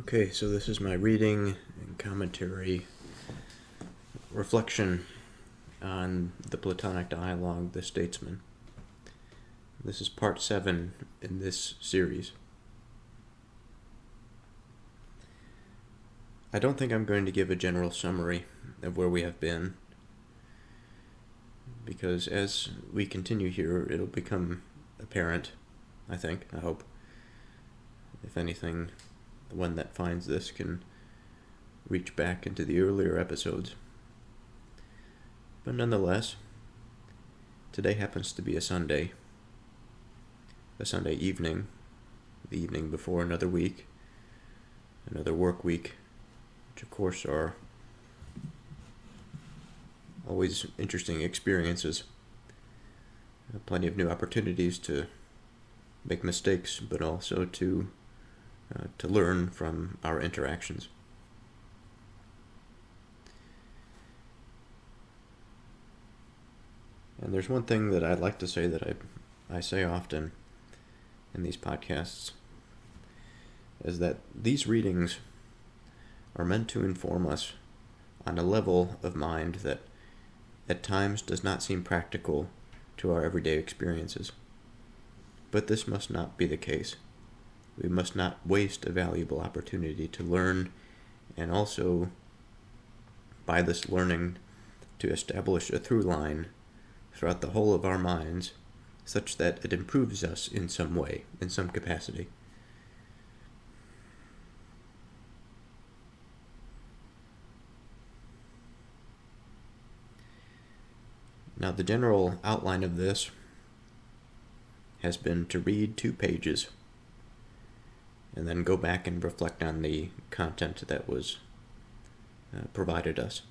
Okay, so this is my reading and commentary reflection on the Platonic dialogue, The Statesman. This is part 7 in this series. I don't think I'm going to give a general summary of where we have been, because as we continue here, it'll become apparent, I hope. If anything, the one that finds this can reach back into the earlier episodes. But nonetheless, today happens to be a Sunday evening, the evening before another week, another work week, which of course are always interesting experiences. Plenty of new opportunities to make mistakes, but also to learn from our interactions. And there's one thing that I'd like to say that I say often in these podcasts, is that these readings are meant to inform us on a level of mind that at times does not seem practical to our everyday experiences. But this must not be the case. We must not waste a valuable opportunity to learn, and also, by this learning, to establish a through line throughout the whole of our minds, such that it improves us in some way, in some capacity. Now, the general outline of this has been to read 2 pages and then go back and reflect on the content that was provided us.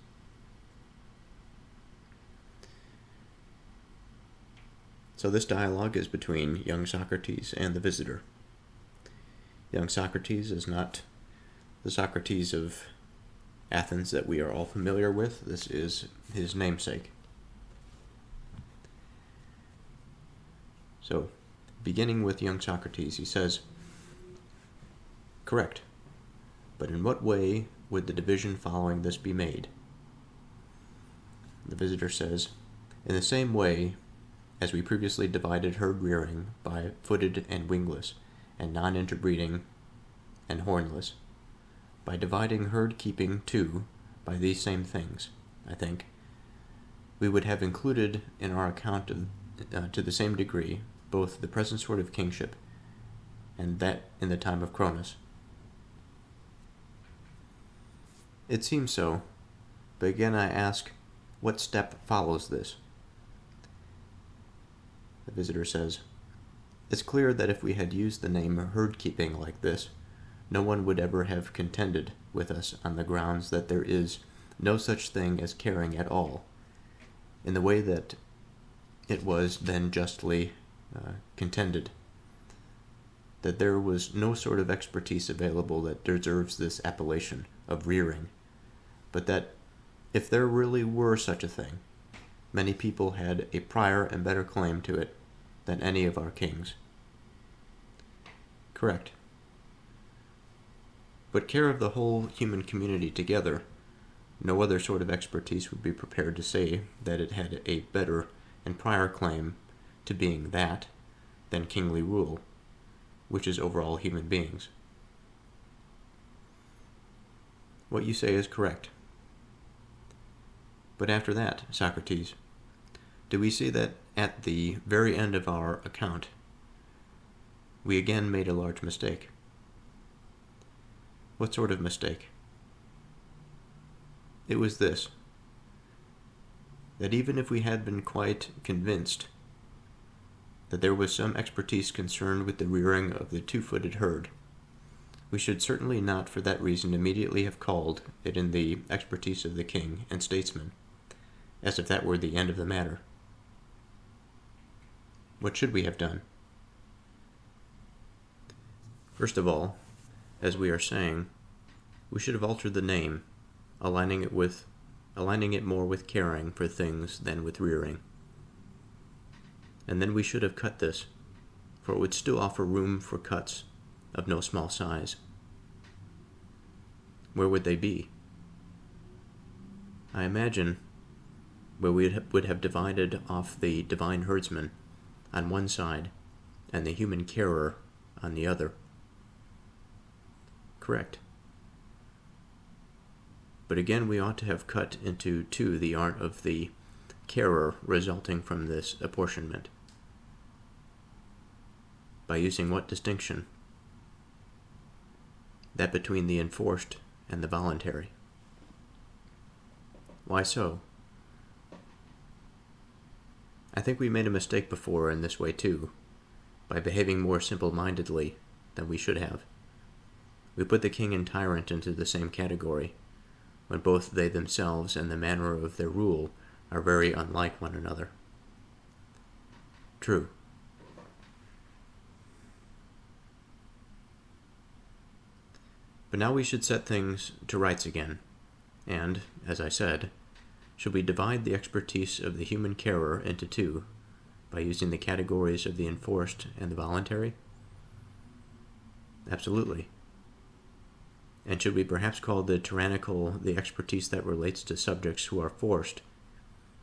So this dialogue is between young Socrates and the visitor. Young Socrates is not the Socrates of Athens that we are all familiar with. This is his namesake. So, beginning with young Socrates, he says, "Correct. But in what way would the division following this be made?" The visitor says, "In the same way as we previously divided herd rearing by footed and wingless, and non-interbreeding and hornless, by dividing herd keeping too by these same things, I think, we would have included in our account to the same degree both the present sort of kingship and that in the time of Cronus. It seems so, but again I ask, what step follows this?" The visitor says, "It's clear that if we had used the name herd-keeping like this, no one would ever have contended with us on the grounds that there is no such thing as caring at all, in the way that it was then justly contended, that there was no sort of expertise available that deserves this appellation of rearing, but that if there really were such a thing, many people had a prior and better claim to it than any of our kings." Correct. But care of the whole human community together, no other sort of expertise would be prepared to say that it had a better and prior claim to being that than kingly rule, which is over all human beings. What you say is correct. But after that, Socrates, do we see that at the very end of our account, we again made a large mistake? What sort of mistake? It was this, that even if we had been quite convinced that there was some expertise concerned with the rearing of the 2-footed herd, we should certainly not for that reason immediately have called it in the expertise of the king and statesman, as if that were the end of the matter. What should we have done? First of all, as we are saying, we should have altered the name, aligning it more with caring for things than with rearing. And then we should have cut this, for it would still offer room for cuts of no small size. where would they be? I imagine where we would have divided off the divine herdsman on one side and the human carer on the other. Correct. But again, we ought to have cut into two the art of the carer resulting from this apportionment. By using what distinction? That between the enforced and the voluntary. Why so? I think we made a mistake before in this way too, by behaving more simple-mindedly than we should have. We put the king and tyrant into the same category, when both they themselves and the manner of their rule are very unlike one another. True. But now we should set things to rights again, and, as I said, should we divide the expertise of the human carer into two, by using the categories of the enforced and the voluntary? Absolutely. And should we perhaps call the tyrannical the expertise that relates to subjects who are forced,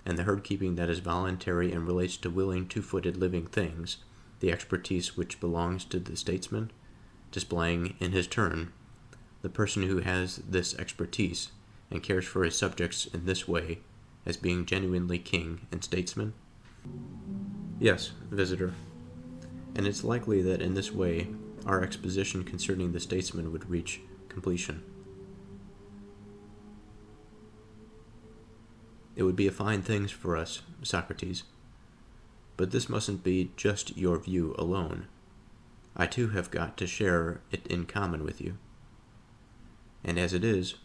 and the herd-keeping that is voluntary and relates to willing two-footed living things, the expertise which belongs to the statesman, displaying, in his turn, the person who has this expertise and cares for his subjects in this way as being genuinely king and statesman? Yes, visitor. And it's likely that in this way our exposition concerning the statesman would reach completion. It would be a fine thing for us, Socrates. But this mustn't be just your view alone. I too have got to share it in common with you. And as it is,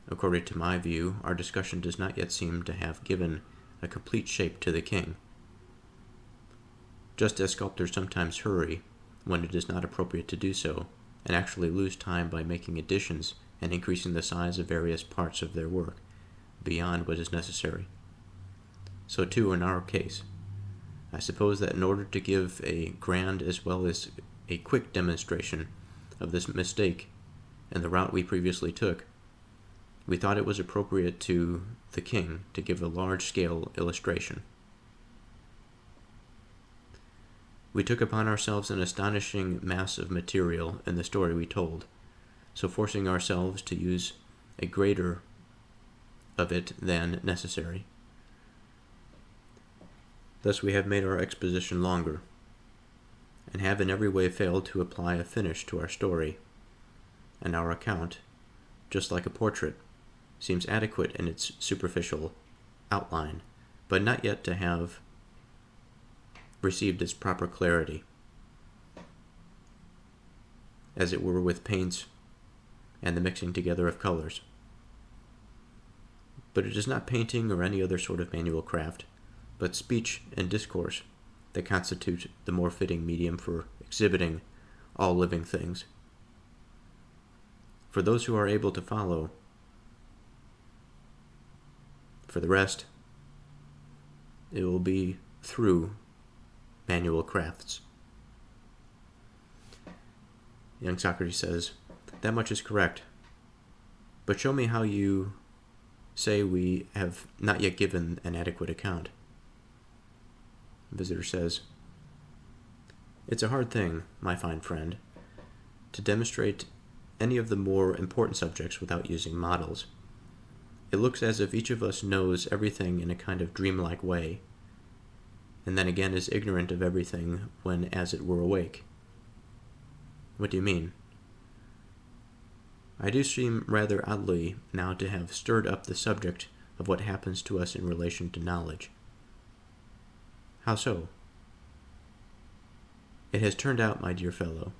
according to my view, our discussion does not yet seem to have given a complete shape to the king. Just as sculptors sometimes hurry, when it is not appropriate to do so, and actually lose time by making additions and increasing the size of various parts of their work beyond what is necessary. So too in our case. I suppose that in order to give a grand as well as a quick demonstration of this mistake and the route we previously took, we thought it was appropriate to the king to give a large-scale illustration. We took upon ourselves an astonishing mass of material in the story we told, so forcing ourselves to use a greater of it than necessary. Thus we have made our exposition longer, and have in every way failed to apply a finish to our story, and our account, just like a portrait, seems adequate in its superficial outline, but not yet to have received its proper clarity, as it were with paints and the mixing together of colors. But it is not painting or any other sort of manual craft, but speech and discourse that constitute the more fitting medium for exhibiting all living things. For those who are able to follow, for the rest, it will be through manual crafts. Young Socrates says, "That much is correct, but show me how you say we have not yet given an adequate account." The visitor says, "It's a hard thing, my fine friend, to demonstrate any of the more important subjects without using models. It looks as if each of us knows everything in a kind of dreamlike way, and then again is ignorant of everything when as it were awake." What do you mean? I do seem rather oddly now to have stirred up the subject of what happens to us in relation to knowledge. How so? It has turned out, my dear fellow,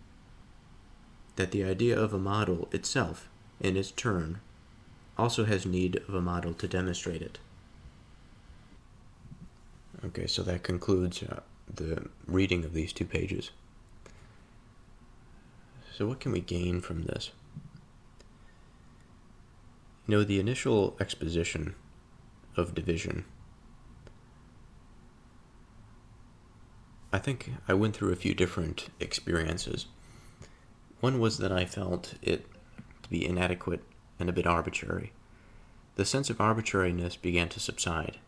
that the idea of a model itself, in its turn, also has need of a model to demonstrate it. Okay, so that concludes the reading of these 2 pages. So what can we gain from this? You know, the initial exposition of division, I think I went through a few different experiences. One was that I felt it to be inadequate and a bit arbitrary. The sense of arbitrariness began to subside.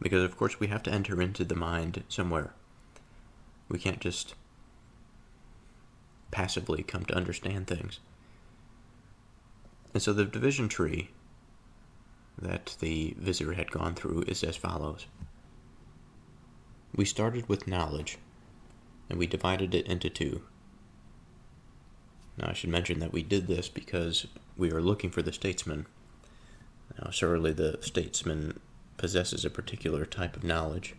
Because, of course, we have to enter into the mind somewhere. We can't just passively come to understand things. And so the division tree that the visitor had gone through is as follows. We started with knowledge, and we divided it into two. Now, I should mention that we did this because we were looking for the statesman. Now, surely the statesman possesses a particular type of knowledge.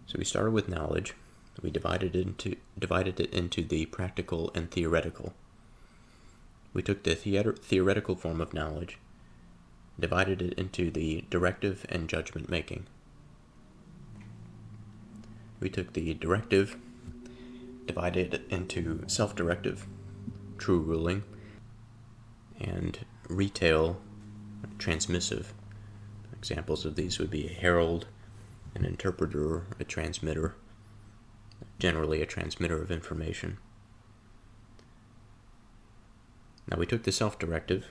So we started with knowledge. We divided it into the practical and theoretical. We took the theoretical form of knowledge, divided it into the directive and judgment making. We took the directive, divided it into self-directive, true ruling, and retail, transmissive. Examples of these would be a herald, an interpreter, a transmitter, generally a transmitter of information. Now we took the self-directive,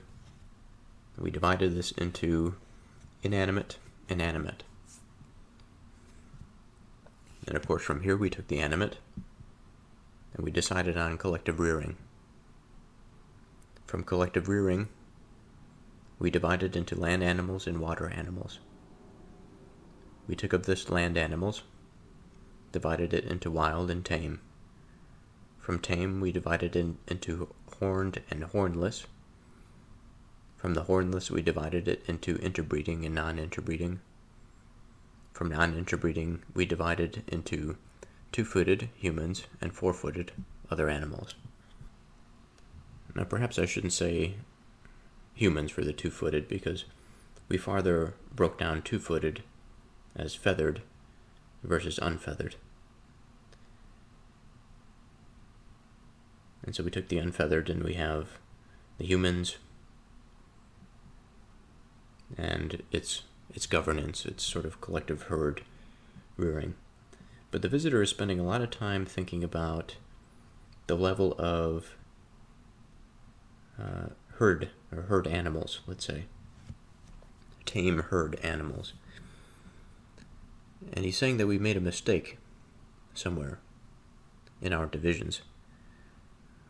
we divided this into inanimate, animate. And of course from here we took the animate, and we decided on collective rearing. From collective rearing, we divided into land animals and water animals. We took of this land animals, divided it into wild and tame. From tame, we divided it into horned and hornless. From the hornless, we divided it into interbreeding and non-interbreeding. From non-interbreeding, we divided into two-footed humans and four-footed other animals. Now, perhaps I shouldn't say humans for the two-footed, because we farther broke down two-footed as feathered versus unfeathered. And so we took the unfeathered, and we have the humans and its governance, its sort of collective herd rearing. But the visitor is spending a lot of time thinking about the level of herd animals, let's say. Tame herd animals. And he's saying that we made a mistake somewhere in our divisions.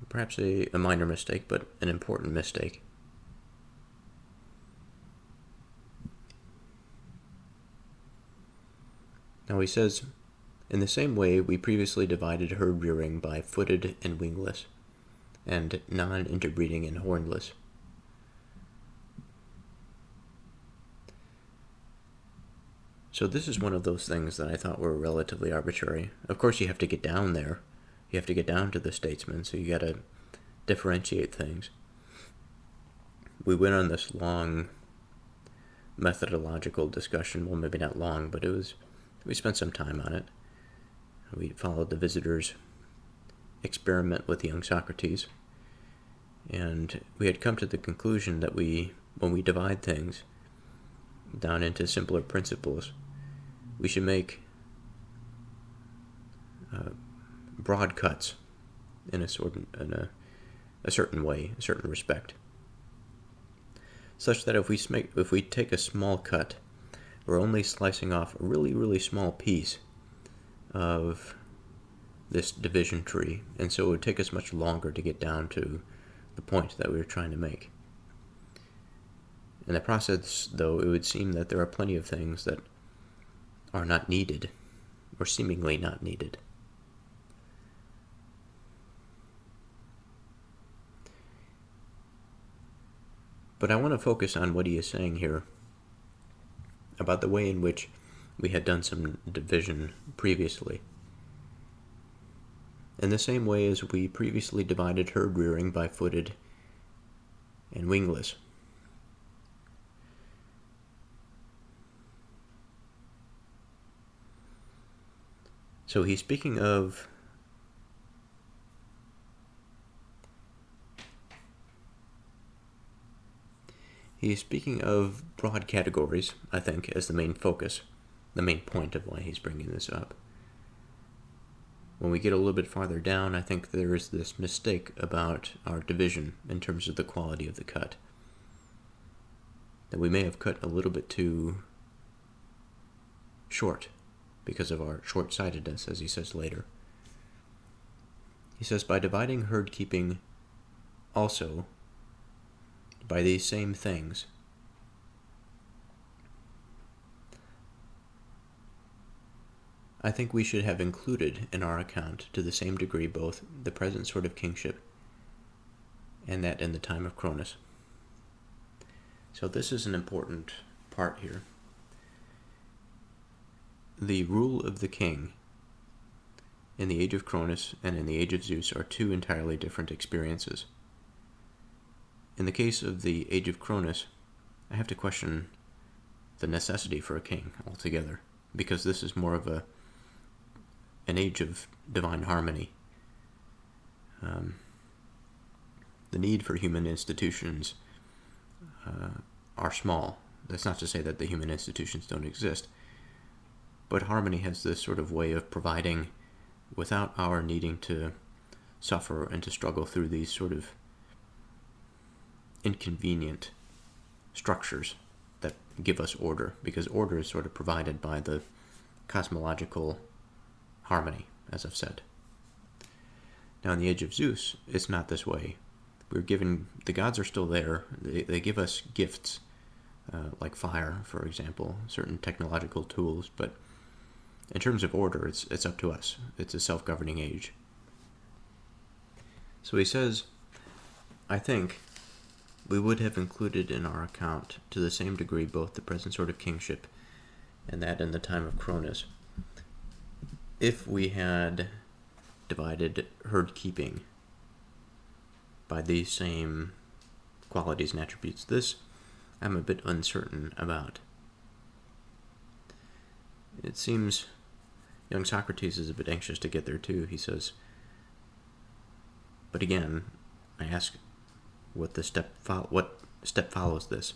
Perhaps a minor mistake, but an important mistake. Now he says, in the same way, we previously divided herd rearing by footed and wingless, and non-interbreeding and hornless. So this is one of those things that I thought were relatively arbitrary. Of course, you have to get down there. You have to get down to the statesman, so you got to differentiate things. We went on this long methodological discussion. Well, maybe not long, but we spent some time on it. We followed the visitor's experiment with young Socrates, and we had come to the conclusion that when we divide things down into simpler principles, we should make broad cuts in a certain way, a certain respect, such that if we take a small cut, we're only slicing off a really, really small piece of this division tree, and so it would take us much longer to get down to the point that we were trying to make. In the process, though, it would seem that there are plenty of things that are not needed, or seemingly not needed. But I want to focus on what he is saying here about the way in which we had done some division previously. In the same way as we previously divided herd rearing by footed and wingless. So he's speaking of broad categories, I think, as the main focus, the main point of why he's bringing this up. when we get a little bit farther down, I think there is this mistake about our division in terms of the quality of the cut. That we may have cut a little bit too short because of our short-sightedness, as he says later. He says, by dividing herd keeping also by these same things, I think we should have included in our account to the same degree both the present sort of kingship and that in the time of Cronus. So this is an important part here. The rule of the king in the age of Cronus and in the age of Zeus are two entirely different experiences. In the case of the age of Cronus, I have to question the necessity for a king altogether, because this is more of an age of divine harmony. The need for human institutions are small. That's not to say that the human institutions don't exist, but harmony has this sort of way of providing without our needing to suffer and to struggle through these sort of inconvenient structures that give us order, because order is sort of provided by the cosmological harmony, as I've said. Now, in the age of Zeus, it's not this way. We're given, the gods are still there. They give us gifts, like fire, for example, certain technological tools, but in terms of order, it's up to us. It's a self-governing age. So he says, I think we would have included in our account to the same degree both the present sort of kingship and that in the time of Cronus, if we had divided herd keeping by these same qualities and attributes. This I'm a bit uncertain about. It seems young Socrates is a bit anxious to get there too, he says. But again, I ask what step follows this.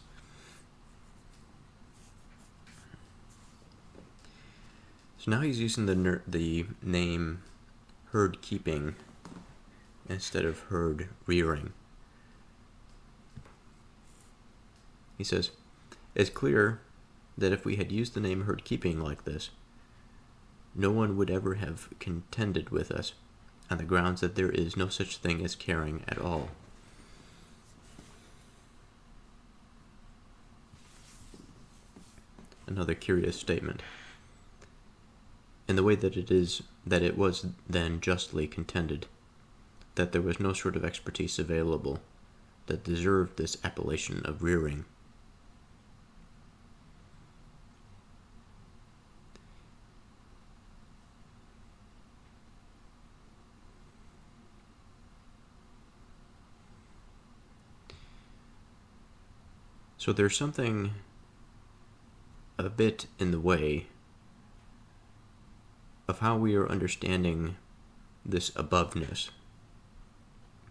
So now he's using the name herd keeping instead of herd rearing. He says, it's clear that if we had used the name herd keeping like this, no one would ever have contended with us on the grounds that there is no such thing as caring at all. Another curious statement. In the way that it was then justly contended that there was no sort of expertise available that deserved this appellation of rearing. So there's something a bit in the way of how we are understanding this aboveness,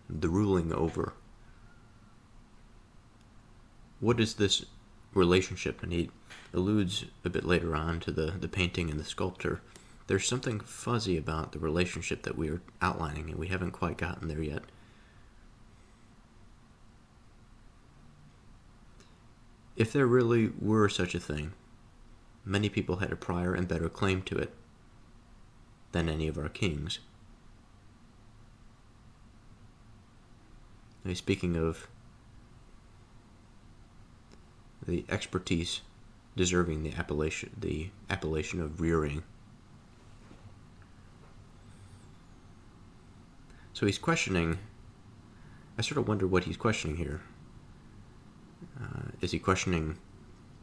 the ruling over. What is this relationship? And he alludes a bit later on to the painting and the sculptor. There's something fuzzy about the relationship that we are outlining, and we haven't quite gotten there yet. If there really were such a thing, many people had a prior and better claim to it than any of our kings. Now, speaking of the expertise deserving the appellation of rearing. So he's questioning, I sort of wonder what he's questioning here. Is he questioning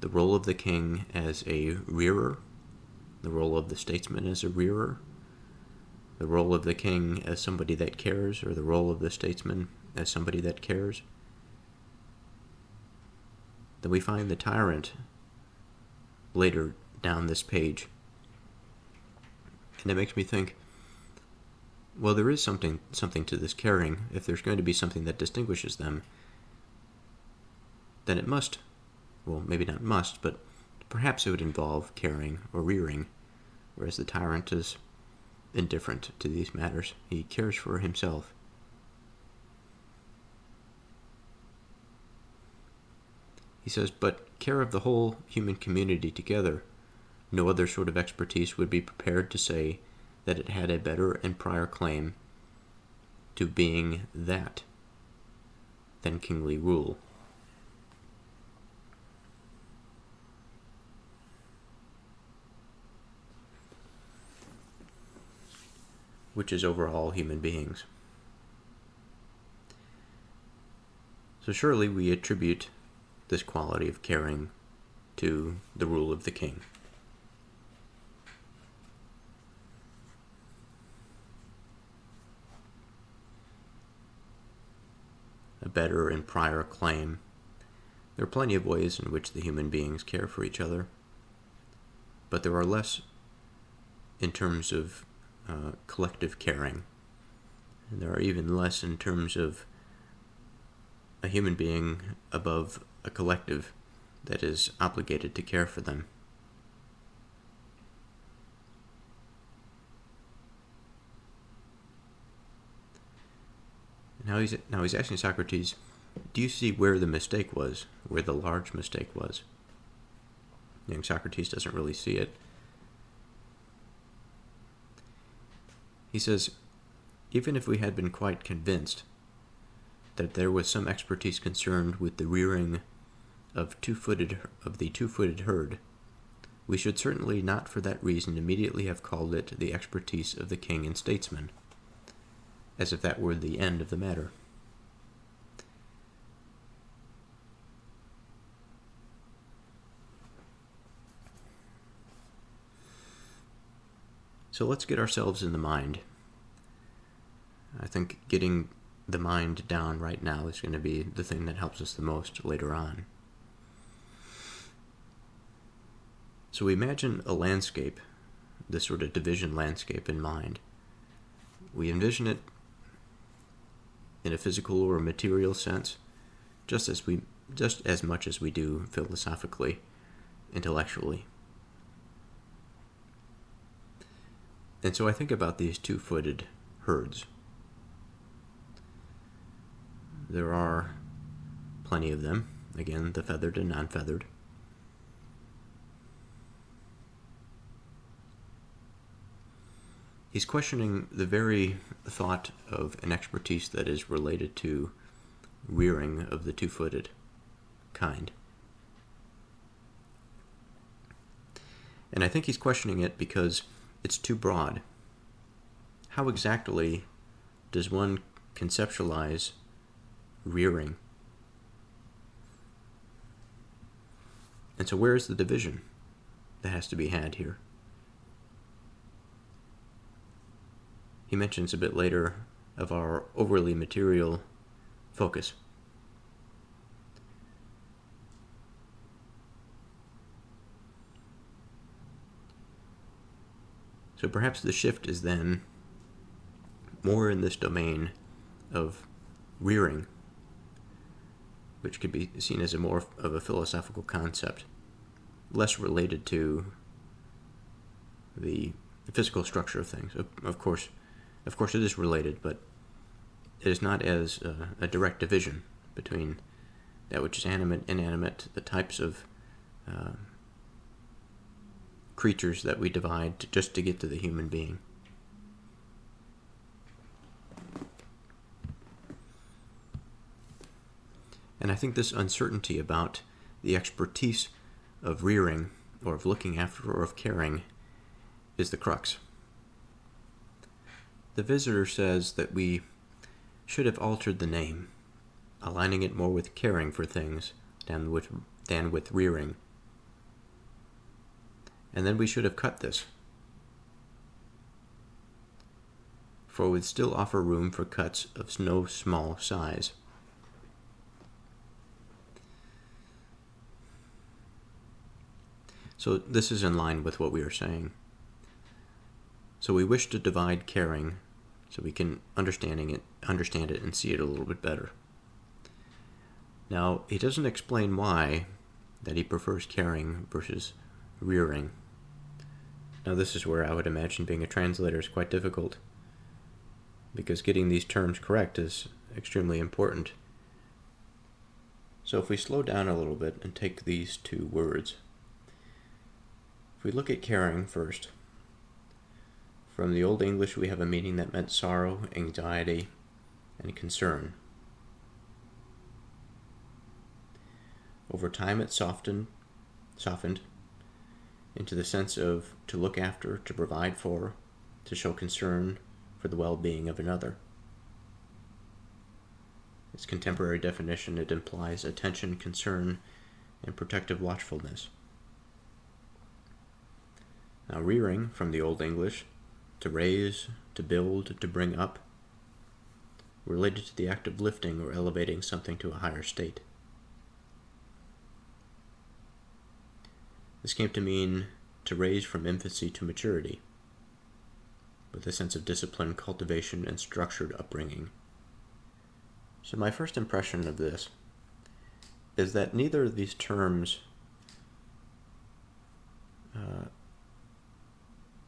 the role of the king as a rearer, the role of the statesman as a rearer, the role of the king as somebody that cares, or the role of the statesman as somebody that cares? Then we find the tyrant later down this page. And it makes me think, well, there is something to this caring. If there's going to be something that distinguishes them, then it must, well, maybe not must, but perhaps it would involve caring or rearing, whereas the tyrant is indifferent to these matters. He cares for himself. He says, but care of the whole human community together, no other sort of expertise would be prepared to say that it had a better and prior claim to being that than kingly rule. Which is over all human beings. So surely we attribute this quality of caring to the rule of the king. A better and prior claim. There are plenty of ways in which the human beings care for each other, but there are less in terms of collective caring. And there are even less in terms of a human being above a collective that is obligated to care for them. Now he's asking Socrates, do you see where the mistake was, where the large mistake was? Young Socrates doesn't really see it. He says, even if we had been quite convinced that there was some expertise concerned with the rearing of the two-footed herd, we should certainly not for that reason immediately have called it the expertise of the king and statesman, as if that were the end of the matter. So let's get ourselves in the mind. I think getting the mind down right now is going to be the thing that helps us the most later on. So we imagine a landscape, this sort of division landscape in mind. We envision it in a physical or material sense, just as much as we do philosophically, intellectually. And so I think about these two-footed herds. There are plenty of them, again, the feathered and non-feathered. He's questioning the very thought of an expertise that is related to rearing of the two-footed kind. And I think he's questioning it because it's too broad. How exactly does one conceptualize rearing? And so where is the division that has to be had here? He mentions a bit later of our overly material focus. So perhaps the shift is then more in this domain of rearing, which could be seen as a more of a philosophical concept, less related to the physical structure of things. Of course it is related, but it is not as a direct division between that which is animate, inanimate, the types of creatures that we divide just to get to the human being. And I think this uncertainty about the expertise of rearing, or of looking after, or of caring, is the crux. The visitor says that we should have altered the name, aligning it more with caring for things than with rearing. And then we should have cut this, for it would still offer room for cuts of no small size. So this is in line with what we are saying. So we wish to divide caring so we can understand it and see it a little bit better. Now, he doesn't explain why that he prefers caring versus rearing. Now this is where I would imagine being a translator is quite difficult, because getting these terms correct is extremely important. So if we slow down a little bit and take these two words, if we look at caring first, from the Old English we have a meaning that meant sorrow, anxiety, and concern. Over time it softened into the sense of to look after, to provide for, to show concern for the well-being of another. Its contemporary definition, it implies attention, concern, and protective watchfulness. Now, rearing, from the Old English, to raise, to build, to bring up, related to the act of lifting or elevating something to a higher state. This came to mean to raise from infancy to maturity, with a sense of discipline, cultivation, and structured upbringing. So my first impression of this is that neither of these terms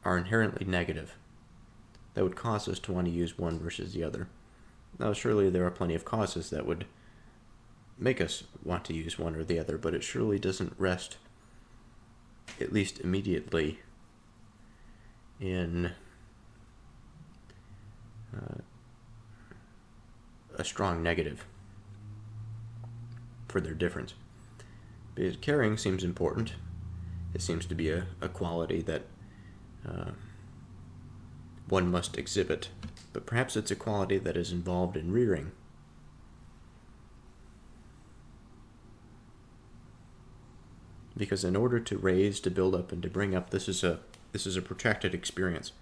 are inherently negative that would cause us to want to use one versus the other. Now, surely there are plenty of causes that would make us want to use one or the other, but it surely doesn't rest, at least immediately, in a strong negative for their difference. Because caring seems important. It seems to be a quality that one must exhibit, but perhaps it's a quality that is involved in rearing. Because in order to raise, to build up, and to bring up, this is a protracted experience.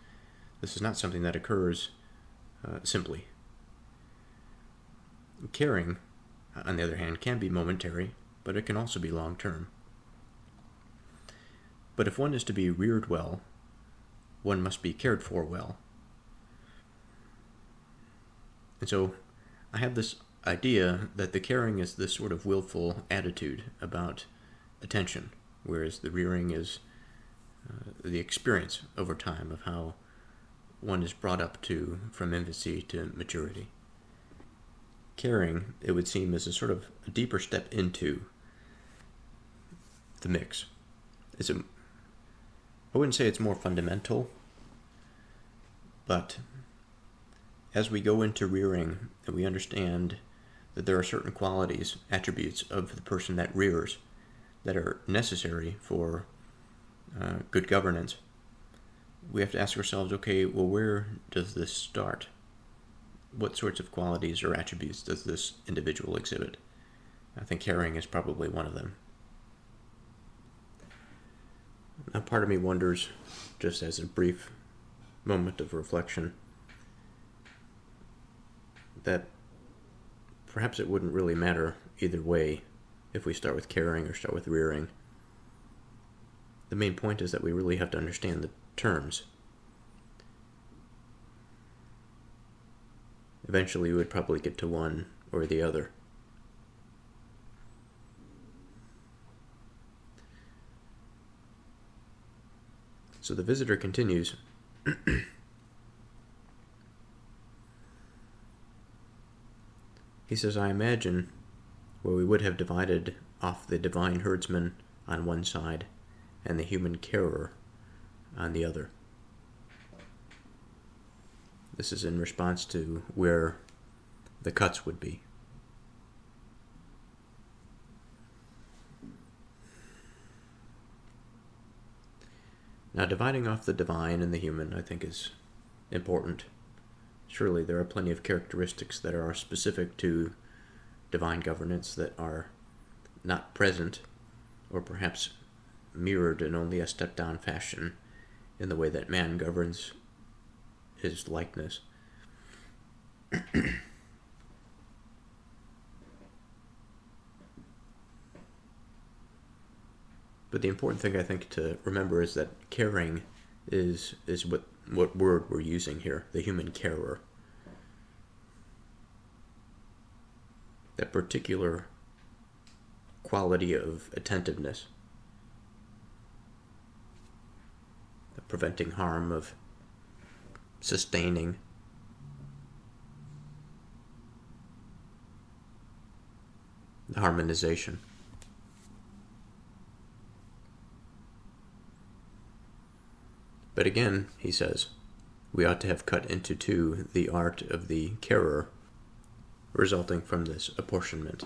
This is not something that occurs simply. Caring, on the other hand, can be momentary, but it can also be long-term. But if one is to be reared well, one must be cared for well. And so I have this idea that the caring is this sort of willful attitude about attention, whereas the rearing is the experience over time of how one is brought up to from infancy to maturity. Caring, it would seem, is a sort of a deeper step into the mix. I wouldn't say it's more fundamental, but as we go into rearing and we understand that there are certain qualities, attributes of the person that rears that are necessary for good governance, we have to ask ourselves, okay, well, where does this start? What sorts of qualities or attributes does this individual exhibit? I think caring is probably one of them. Now, part of me wonders, just as a brief moment of reflection, that perhaps it wouldn't really matter either way if we start with caring or start with rearing. The main point is that we really have to understand the terms. Eventually, we would probably get to one or the other. So the visitor continues. He says, I imagine where we would have divided off the divine herdsman on one side and the human carer on the other. This is in response to where the cuts would be. Now, dividing off the divine and the human, I think, is important. Surely there are plenty of characteristics that are specific to divine governance that are not present, or perhaps mirrored in only a step-down fashion in the way that man governs his likeness. But the important thing, I think, to remember is that caring is what word we're using here, the human carer. That particular quality of attentiveness, preventing harm, of sustaining. The harmonization. But again, he says, we ought to have cut into two the art of the carer resulting from this apportionment.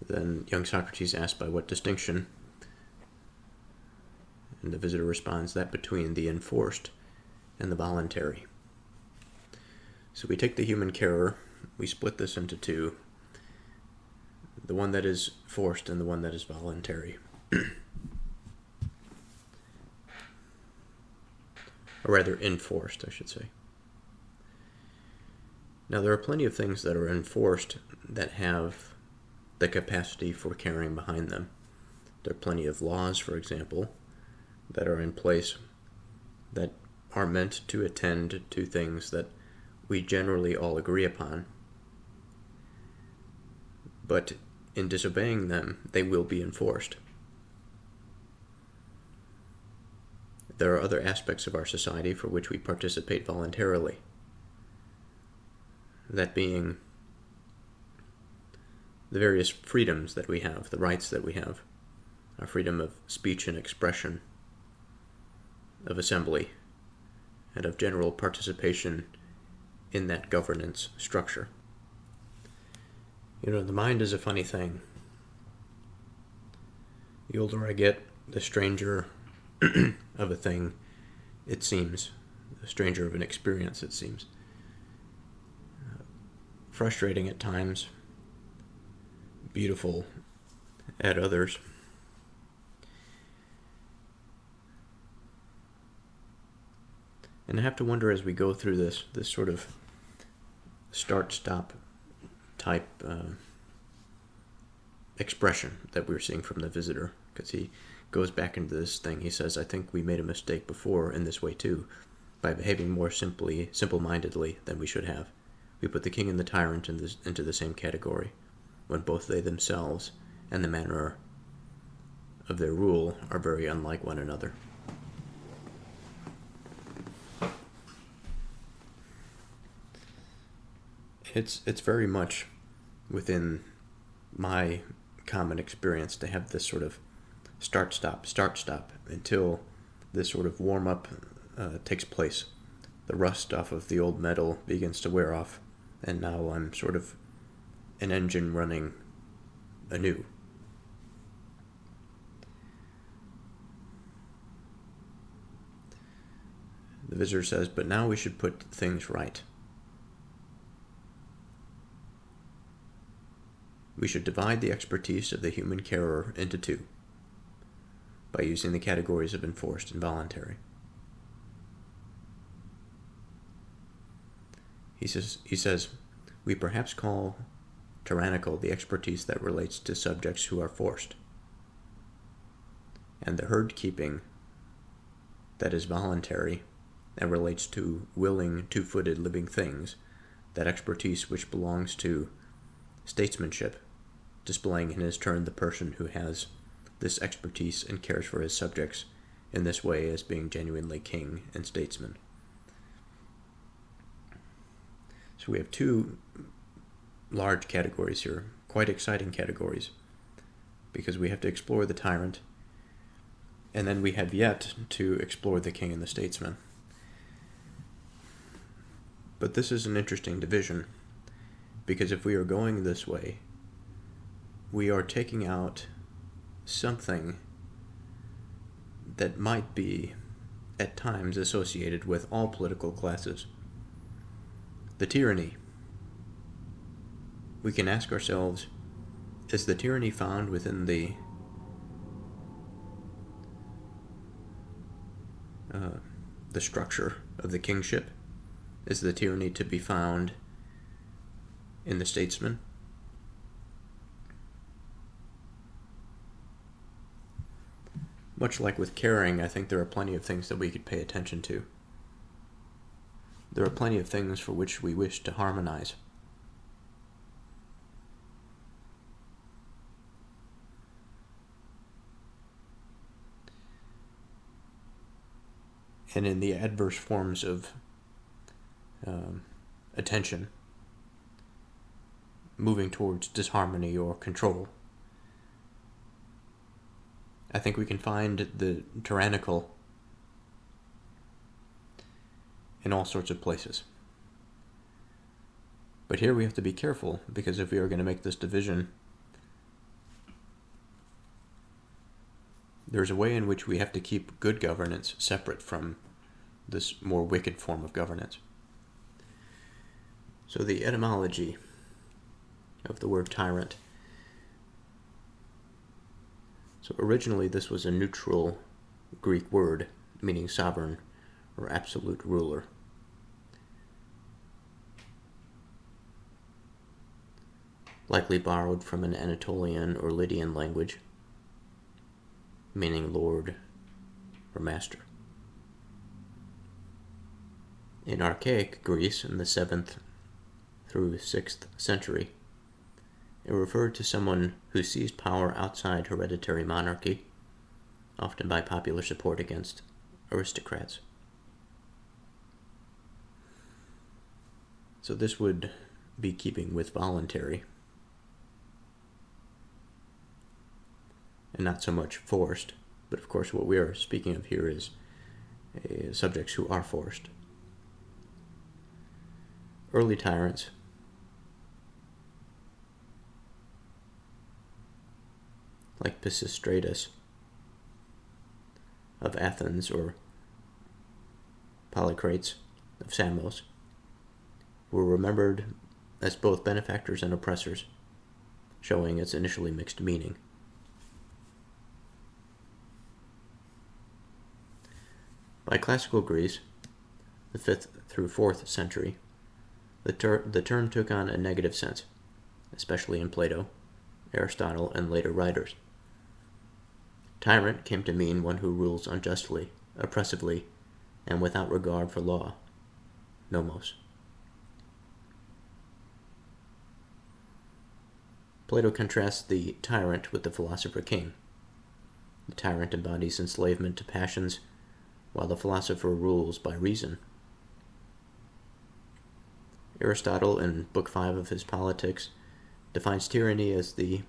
Then young Socrates asks by what distinction, and the visitor responds that between the enforced and the voluntary. So we take the human carer, we split this into two, the one that is forced and the one that is voluntary. Or rather, enforced, I should say. Now, there are plenty of things that are enforced that have the capacity for caring behind them. There are plenty of laws, for example, that are in place that are meant to attend to things that we generally all agree upon. But in disobeying them, they will be enforced. There are other aspects of our society for which we participate voluntarily. That being the various freedoms that we have, the rights that we have, our freedom of speech and expression, of assembly, and of general participation in that governance structure. The mind is a funny thing. The older I get, the stranger of a thing it seems, the stranger of an experience it seems. Frustrating at times, beautiful at others. And I have to wonder as we go through this sort of start-stop type expression that we're seeing from the visitor, because he goes back into this thing. He says, I think we made a mistake before in this way too, by behaving more simple-mindedly than we should have. We put the king and the tyrant into the same category, when both they themselves and the manner of their rule are very unlike one another. It's very much within my common experience to have this sort of start-stop until this sort of warm-up takes place. The rust off of the old metal begins to wear off, and now I'm sort of an engine running anew. The visitor says, but now we should put things right. We should divide the expertise of the human carer into two, by using the categories of enforced and voluntary. He says, we perhaps call tyrannical the expertise that relates to subjects who are forced, and the herd keeping that is voluntary and relates to willing, two-footed living things, that expertise which belongs to statesmanship, displaying in his turn the person who has this expertise and cares for his subjects in this way as being genuinely king and statesman. So we have two large categories here, quite exciting categories, because we have to explore the tyrant, and then we have yet to explore the king and the statesman. But this is an interesting division, because if we are going this way, we are taking out something that might be at times associated with all political classes. The tyranny. We can ask ourselves, is the tyranny found within the structure of the kingship? Is the tyranny to be found in the statesman? Much like with caring, I think there are plenty of things that we could pay attention to. There are plenty of things for which we wish to harmonize. and in the adverse forms of attention, moving towards disharmony or control. I think we can find the tyrannical in all sorts of places. But here we have to be careful, because if we are going to make this division, there's a way in which we have to keep good governance separate from this more wicked form of governance. So the etymology of the word tyrant. So originally this was a neutral Greek word meaning sovereign or absolute ruler. Likely borrowed from an Anatolian or Lydian language, meaning lord or master. In archaic Greece in the 7th through 6th century, it referred to someone who seized power outside hereditary monarchy, often by popular support against aristocrats. So this would be keeping with voluntary, and not so much forced, but of course what we are speaking of here is subjects who are forced. Early tyrants like Pisistratus of Athens or Polycrates of Samos were remembered as both benefactors and oppressors, showing its initially mixed meaning. By classical Greece, the 5th through 4th century, the term took on a negative sense, especially in Plato, Aristotle, and later writers. Tyrant came to mean one who rules unjustly, oppressively, and without regard for law, nomos. Plato contrasts the tyrant with the philosopher king. The tyrant embodies enslavement to passions, while the philosopher rules by reason. Aristotle, in Book 5 of his Politics, defines tyranny as the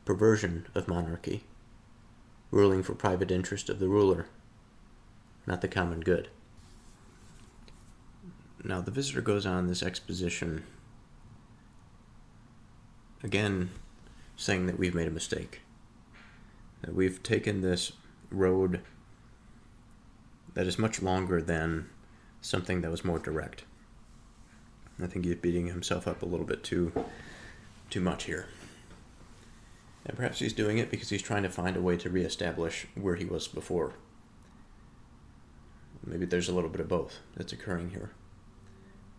perversion of monarchy, ruling for private interest of the ruler, not the common good. Now the visitor goes on this exposition, again saying that we've made a mistake, that we've taken this road that is much longer than something that was more direct. I think he's beating himself up a little bit too much here. And perhaps he's doing it because he's trying to find a way to reestablish where he was before. Maybe there's a little bit of both that's occurring here.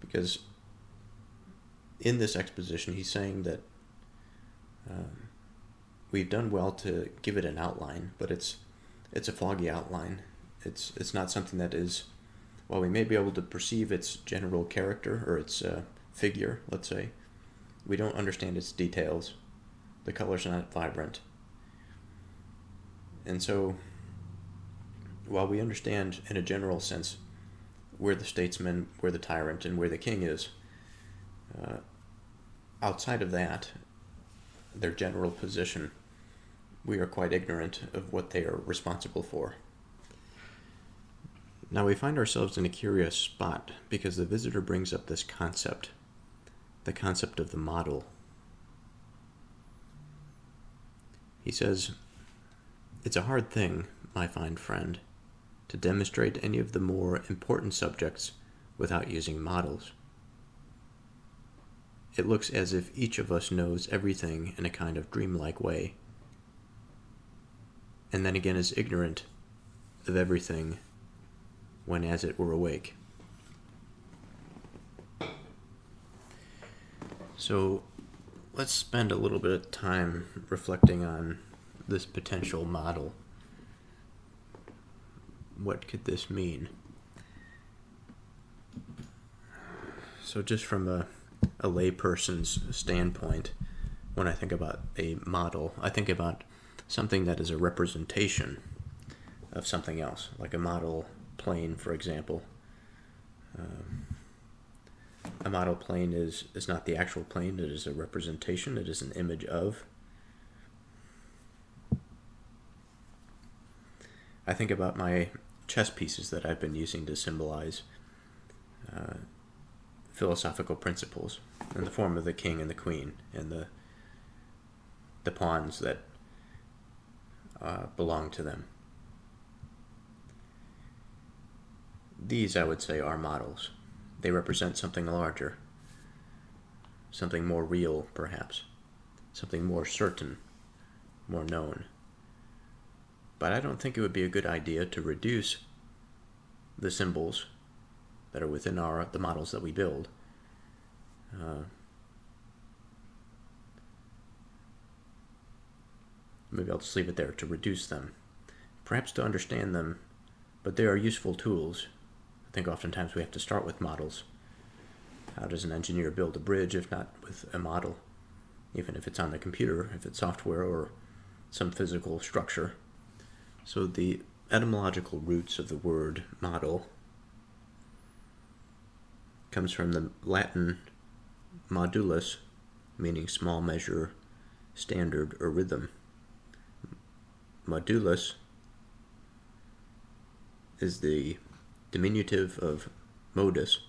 Because in this exposition, he's saying that we've done well to give it an outline, but it's a foggy outline. It's not something that is, while we may be able to perceive its general character or its figure, let's say, we don't understand its details. The colors are not vibrant. And so, while we understand in a general sense where the statesman, where the tyrant, and where the king is, outside of that, their general position, we are quite ignorant of what they are responsible for. Now we find ourselves in a curious spot because the visitor brings up this concept, the concept of the model. He says, "It's a hard thing, my fine friend, to demonstrate any of the more important subjects without using models. It looks as if each of us knows everything in a kind of dreamlike way, and then again is ignorant of everything when as it were awake." So let's spend a little bit of time reflecting on this potential model. What could this mean? So just from a layperson's standpoint, when I think about a model, I think about something that is a representation of something else, like a model plane, for example. A model plane is not the actual plane, it is a representation, it is an image of. I think about my chess pieces that I've been using to symbolize philosophical principles in the form of the king and the queen and the pawns that belong to them. These, I would say, are models. They represent something larger, something more real, perhaps, something more certain, more known. But I don't think it would be a good idea to reduce the symbols that are within the models that we build maybe I'll just leave it there, to reduce them, perhaps to understand them, but they are useful tools. I think oftentimes we have to start with models. How does an engineer build a bridge if not with a model? Even if it's on the computer, if it's software or some physical structure. So the etymological roots of the word model comes from the Latin modulus, meaning small measure, standard, or rhythm. Modulus is the diminutive of modus,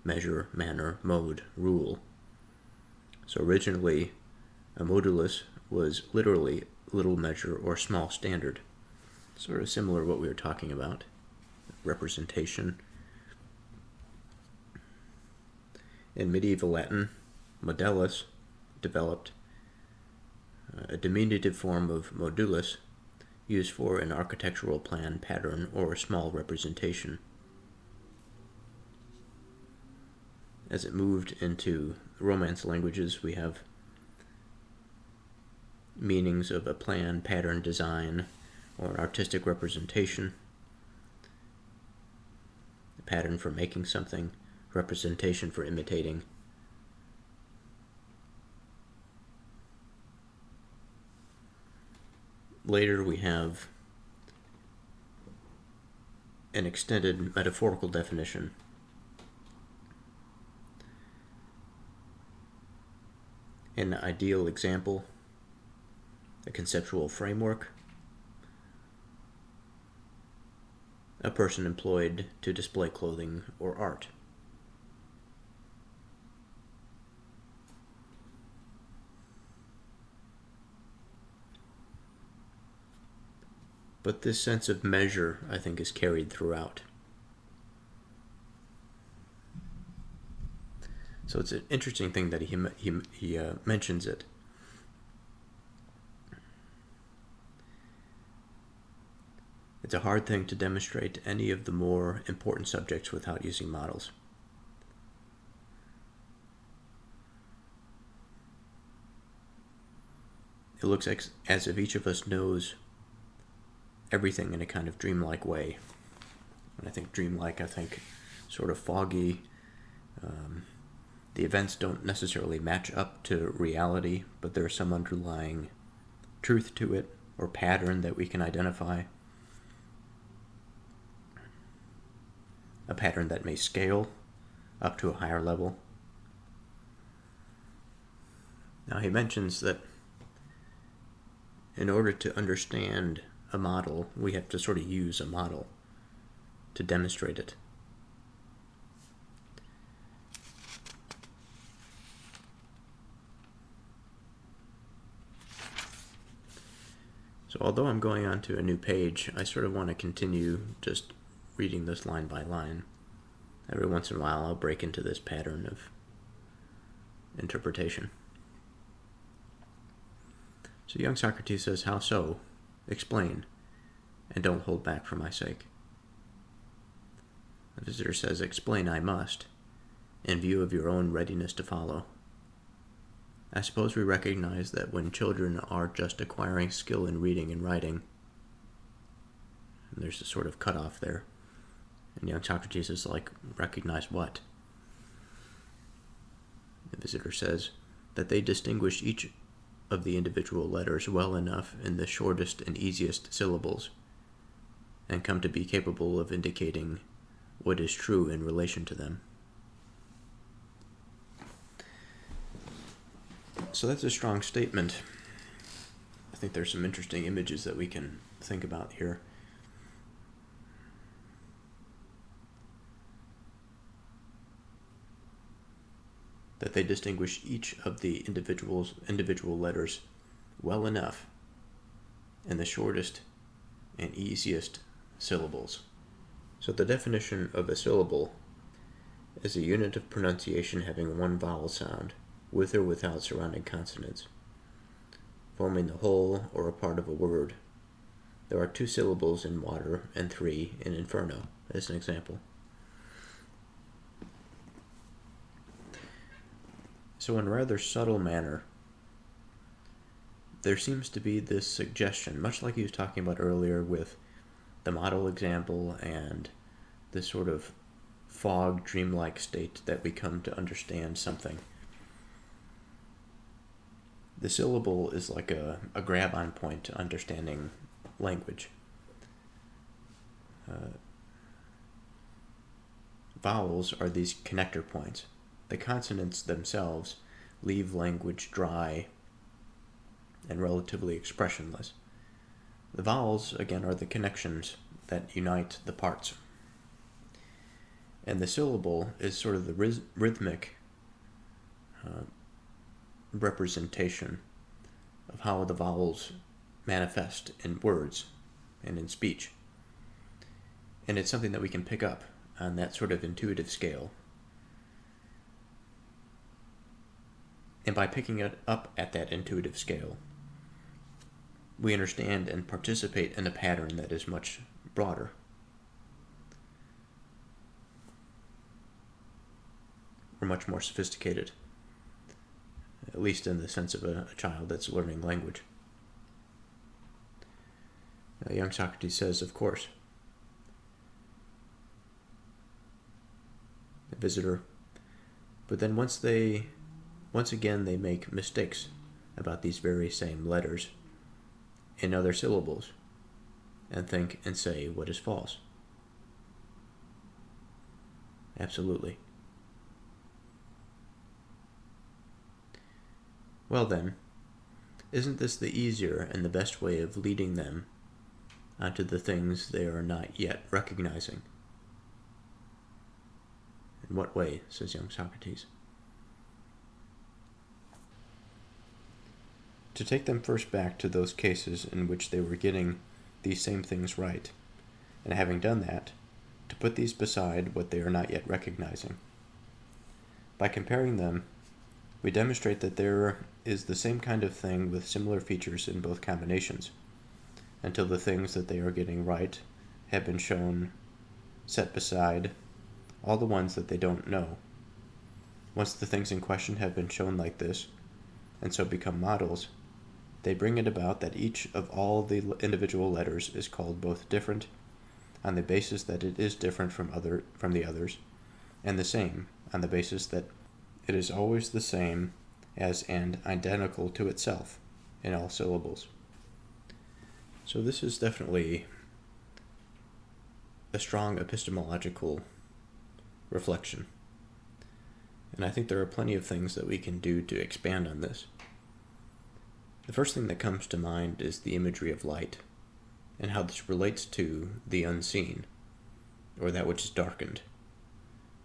measure, manner, mode, rule. So originally, a modulus was literally little measure or small standard. Sort of similar to what we were talking about, representation. In medieval Latin, modellus developed a diminutive form of modulus used for an architectural plan, pattern, or a small representation. As it moved into Romance languages, we have meanings of a plan, pattern, design, or an artistic representation. A pattern for making something, representation for imitating. Later we have an extended metaphorical definition. An ideal example, a conceptual framework, a person employed to display clothing or art. But this sense of measure, I think, is carried throughout. So it's an interesting thing that he mentions it. It's a hard thing to demonstrate any of the more important subjects without using models. It looks as if each of us knows everything in a kind of dreamlike way. When I think dreamlike, I think sort of foggy. The events don't necessarily match up to reality, but there's some underlying truth to it, or pattern that we can identify. A pattern that may scale up to a higher level. Now he mentions that in order to understand a model, we have to sort of use a model to demonstrate it. So although I'm going on to a new page, I sort of want to continue just reading this line by line. Every once in a while I'll break into this pattern of interpretation. So young Socrates says, "How so? Explain, and don't hold back for my sake." The visitor says, "Explain I must, in view of your own readiness to follow. I suppose we recognize that when children are just acquiring skill in reading and writing," and there's a sort of cutoff there, and young Socrates is like, "Recognize what?" The visitor says that they distinguish each of the individual letters well enough in the shortest and easiest syllables, and come to be capable of indicating what is true in relation to them. So that's a strong statement. I think there's some interesting images that we can think about here. That they distinguish each of the individual letters well enough in the shortest and easiest syllables. So the definition of a syllable is a unit of pronunciation having one vowel sound, with or without surrounding consonants, forming the whole or a part of a word. There are 2 syllables in water and 3 in inferno, as an example. So in a rather subtle manner, there seems to be this suggestion, much like he was talking about earlier with the model example and this sort of fog, dreamlike state that we come to understand something. The syllable is like a grab-on point to understanding language. Vowels are these connector points. The consonants themselves leave language dry and relatively expressionless. The vowels, again, are the connections that unite the parts. And the syllable is sort of the rhythmic representation of how the vowels manifest in words and in speech. And it's something that we can pick up on that sort of intuitive scale. And by picking it up at that intuitive scale, we understand and participate in a pattern that is much broader. Or much more sophisticated, at least in the sense of a child that's learning language. Young Socrates says, of course. The visitor. But then once again they make mistakes about these very same letters in other syllables, and think and say what is false. Absolutely. Well then, isn't this the easier and the best way of leading them onto the things they are not yet recognizing? In what way, says young Socrates? To take them first back to those cases in which they were getting these same things right, and having done that, to put these beside what they are not yet recognizing. By comparing them, we demonstrate that there is the same kind of thing with similar features in both combinations, until the things that they are getting right have been shown, set beside all the ones that they don't know. Once the things in question have been shown like this, and so become models, they bring it about that each of all the individual letters is called both different on the basis that it is different from the others, and the same on the basis that it is always the same as and identical to itself in all syllables. So this is definitely a strong epistemological reflection. And I think there are plenty of things that we can do to expand on this. The first thing that comes to mind is the imagery of light, and how this relates to the unseen, or that which is darkened,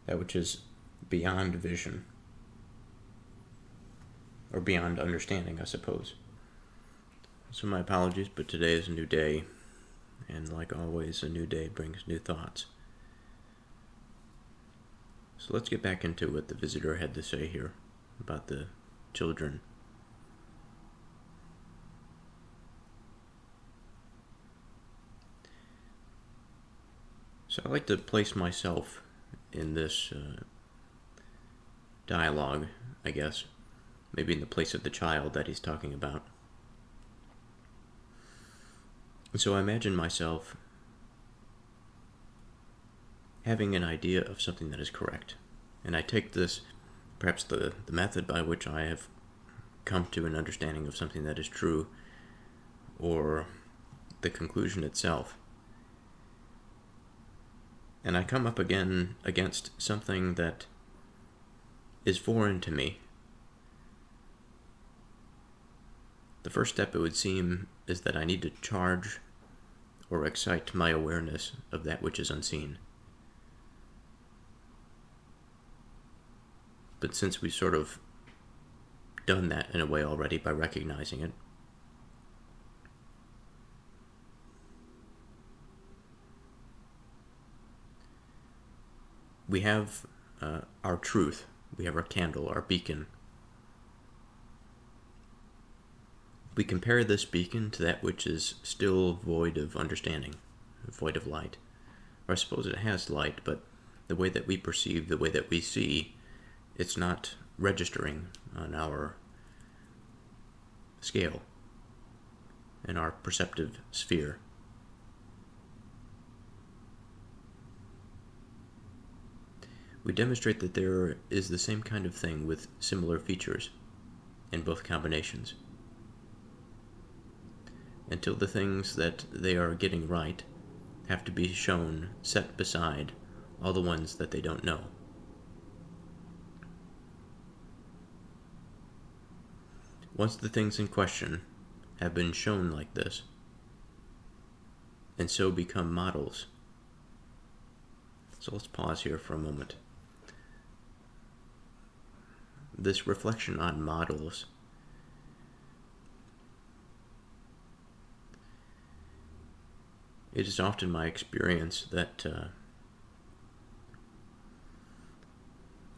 that which is beyond vision, or beyond understanding, I suppose. So my apologies, but today is a new day, and like always, a new day brings new thoughts. So let's get back into what the visitor had to say here about the children. So I like to place myself in this dialogue, I guess, maybe in the place of the child that he's talking about. And so I imagine myself having an idea of something that is correct. And I take this, perhaps the method by which I have come to an understanding of something that is true, or the conclusion itself, and I come up again against something that is foreign to me, the first step, it would seem, is that I need to charge or excite my awareness of that which is unseen. But since we've sort of done that in a way already by recognizing it, we have our truth, we have our candle, our beacon. We compare this beacon to that which is still void of understanding, void of light. Or I suppose it has light, but the way that we perceive, the way that we see, it's not registering on our scale, in our perceptive sphere. We demonstrate that there is the same kind of thing with similar features in both combinations, until the things that they are getting right have to be shown set beside all the ones that they don't know. Once the things in question have been shown like this, and so become models. So let's pause here for a moment. This reflection on models it is often my experience that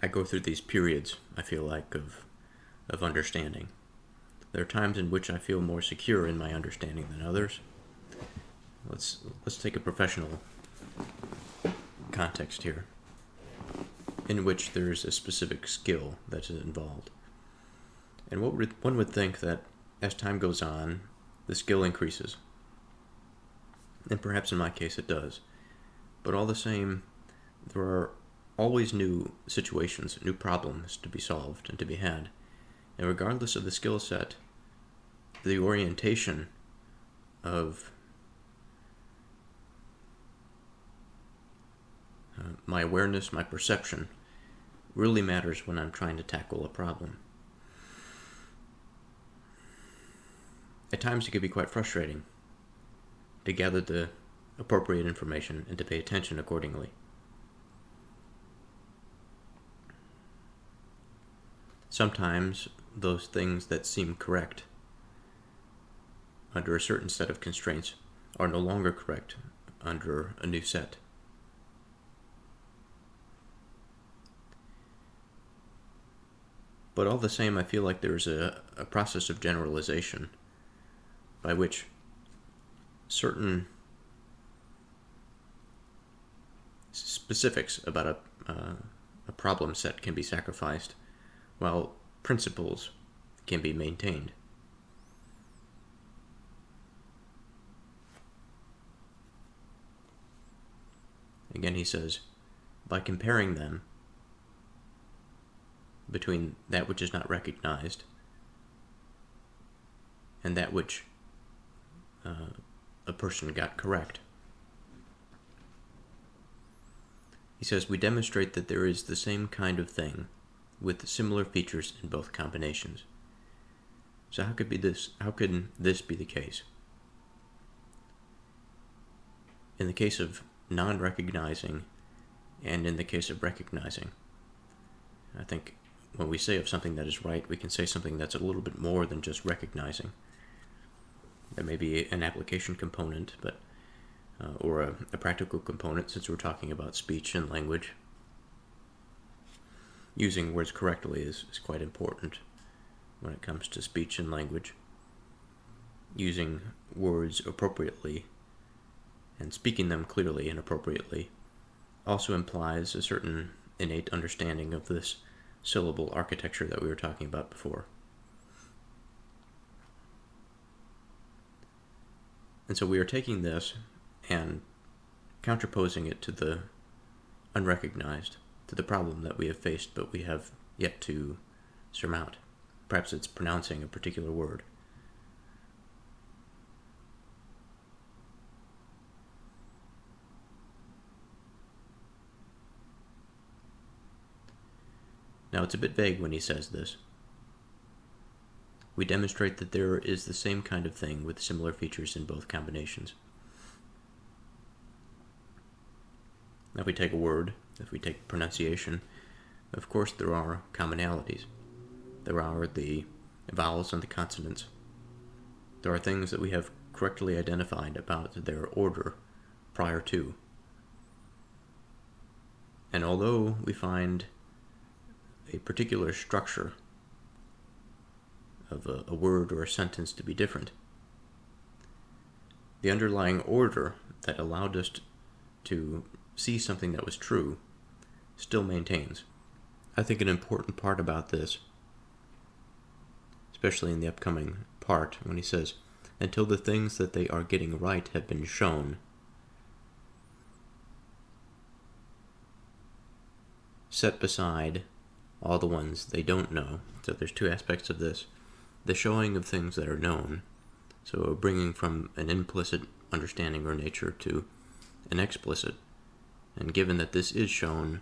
I go through these periods, I feel like, of understanding. There are times in which I feel more secure in my understanding than others. Let's take a professional context here, in which there's a specific skill that is involved. And one would think that as time goes on, the skill increases. And perhaps in my case it does. But all the same, there are always new situations, new problems to be solved and to be had. And regardless of the skill set, the orientation of my awareness, my perception, really matters when I'm trying to tackle a problem. At times it can be quite frustrating to gather the appropriate information and to pay attention accordingly. Sometimes those things that seem correct under a certain set of constraints are no longer correct under a new set. But all the same, I feel like there's a process of generalization by which certain specifics about a problem set can be sacrificed, while principles can be maintained. Again, he says, by comparing them between that which is not recognized and that which a person got correct. He says, we demonstrate that there is the same kind of thing with similar features in both combinations. So how could this be the case? In the case of non-recognizing and in the case of recognizing, I think when we say of something that is right, we can say something that's a little bit more than just recognizing. There may be an application component, but or a practical component, since we're talking about speech and language. Using words correctly is quite important when it comes to speech and language. Using words appropriately and speaking them clearly and appropriately also implies a certain innate understanding of this syllable architecture that we were talking about before. And so we are taking this and counterposing it to the unrecognized, to the problem that we have faced but we have yet to surmount. Perhaps it's pronouncing a particular word. Now, it's a bit vague when he says this. We demonstrate that there is the same kind of thing with similar features in both combinations. Now, if we take a word, if we take pronunciation, of course there are commonalities. There are the vowels and the consonants. There are things that we have correctly identified about their order prior to. And although we find a particular structure of a word or a sentence to be different, the underlying order that allowed us to see something that was true still maintains. I think an important part about this, especially in the upcoming part when he says, until the things that they are getting right have been shown, set beside all the ones they don't know. So there's two aspects of this. The showing of things that are known, so bringing from an implicit understanding or nature to an explicit. And given that this is shown,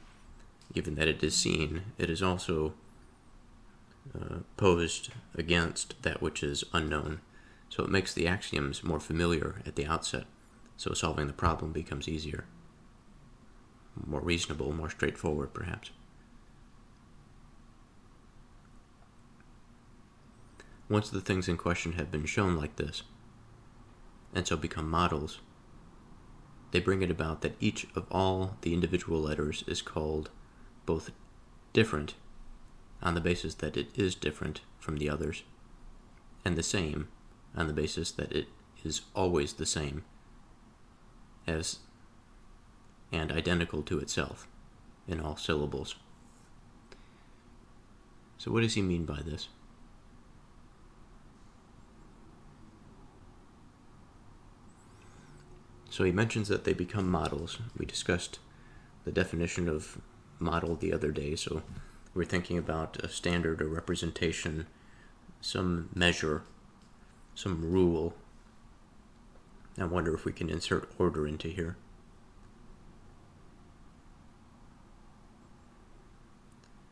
given that it is seen, it is also posed against that which is unknown. So it makes the axioms more familiar at the outset, so solving the problem becomes easier, more reasonable, more straightforward perhaps. Once the things in question have been shown like this, and so become models, they bring it about that each of all the individual letters is called both different on the basis that it is different from the others, and the same on the basis that it is always the same as and identical to itself in all syllables. So what does he mean by this? So he mentions that they become models. We discussed the definition of model the other day, so we're thinking about a standard or representation, some measure, some rule. I wonder if we can insert order into here.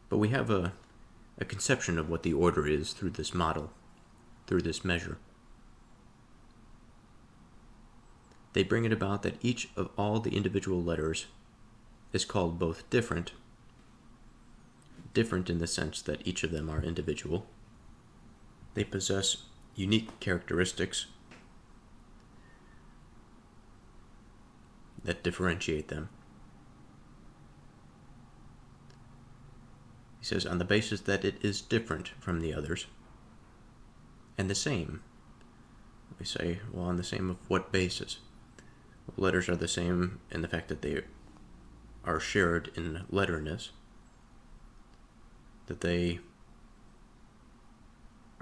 But we have a conception of what the order is through this model, through this measure. They bring it about that each of all the individual letters is called both different in the sense that each of them are individual. They possess unique characteristics that differentiate them. He says, on the basis that it is different from the others, and the same. We say, well, on the same of what basis? Letters are the same in the fact that they are shared in letterness, that they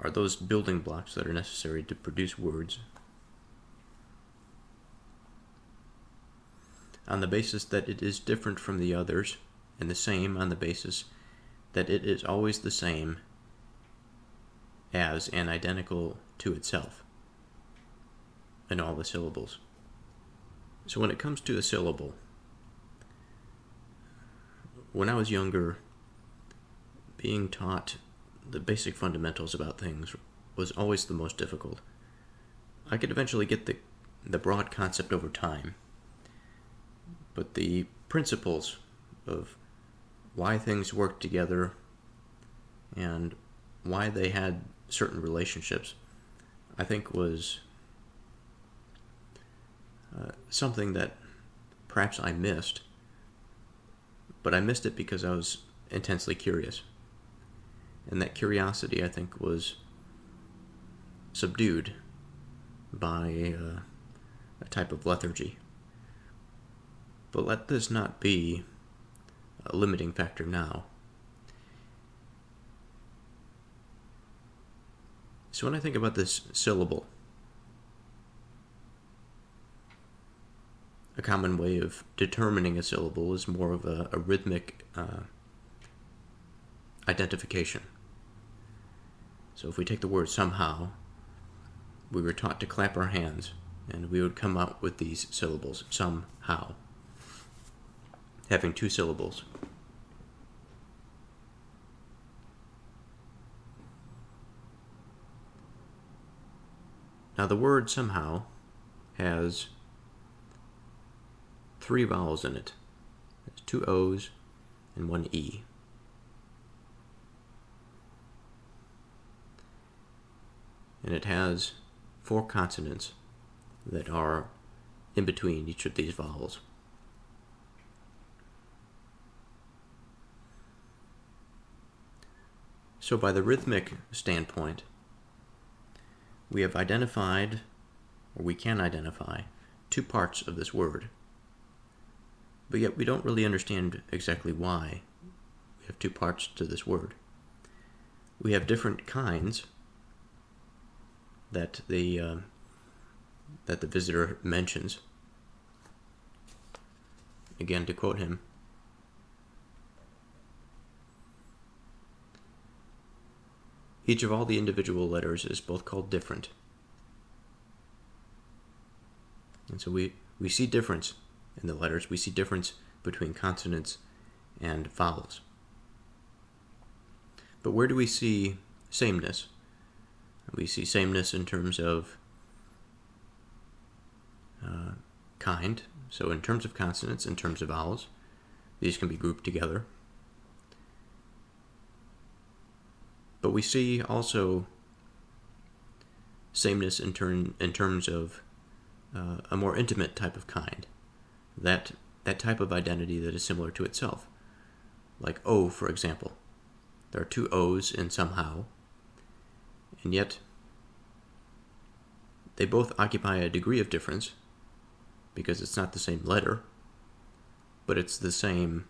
are those building blocks that are necessary to produce words. On the basis that it is different from the others, and the same on the basis that it is always the same as and identical to itself in all the syllables. So when it comes to a syllable, when I was younger, being taught the basic fundamentals about things was always the most difficult. I could eventually get the broad concept over time, but the principles of why things worked together and why they had certain relationships, I think was something that perhaps I missed, but I missed it because I was intensely curious. And that curiosity, I think, was subdued by a type of lethargy. But let this not be a limiting factor now. So when I think about this syllable, a common way of determining a syllable is more of a rhythmic identification. So if we take the word somehow, we were taught to clap our hands, and we would come out with these syllables, somehow, having two syllables. Now the word somehow has 3 vowels in it. There's 2 O's and 1 E. And it has 4 consonants that are in between each of these vowels. So by the rhythmic standpoint, we have identified, or we can identify, 2 parts of this word. But yet we don't really understand exactly why we have 2 parts to this word. We have different kinds that the visitor mentions. Again, to quote him, each of all the individual letters is both called different. And so we see difference in the letters. We see difference between consonants and vowels. But where do we see sameness? We see sameness in terms of kind. So in terms of consonants, in terms of vowels, these can be grouped together. But we see also sameness in terms of a more intimate type of kind. That type of identity that is similar to itself. Like O, for example. There are 2 O's in somehow, and yet they both occupy a degree of difference because it's not the same letter, but it's the same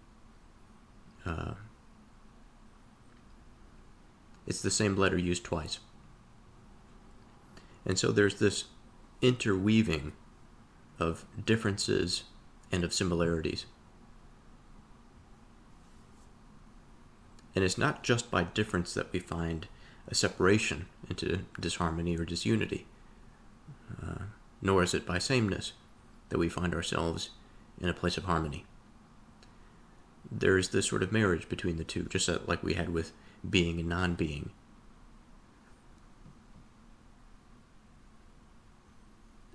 letter used twice. And so there's this interweaving of differences and of similarities. And it's not just by difference that we find a separation into disharmony or disunity, nor is it by sameness that we find ourselves in a place of harmony. There's this sort of marriage between the two, just like we had with being and non-being.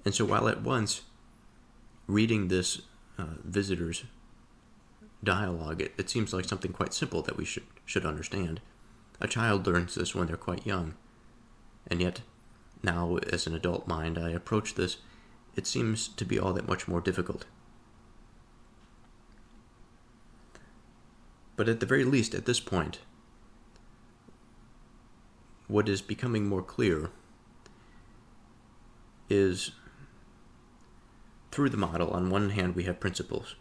And so while at once reading this visitor's dialogue, it seems like something quite simple that we should understand. A child learns this when they're quite young. And yet, now as an adult mind, I approach this, it seems to be all that much more difficult. But at the very least, at this point, what is becoming more clear is through the model, on one hand we have principles,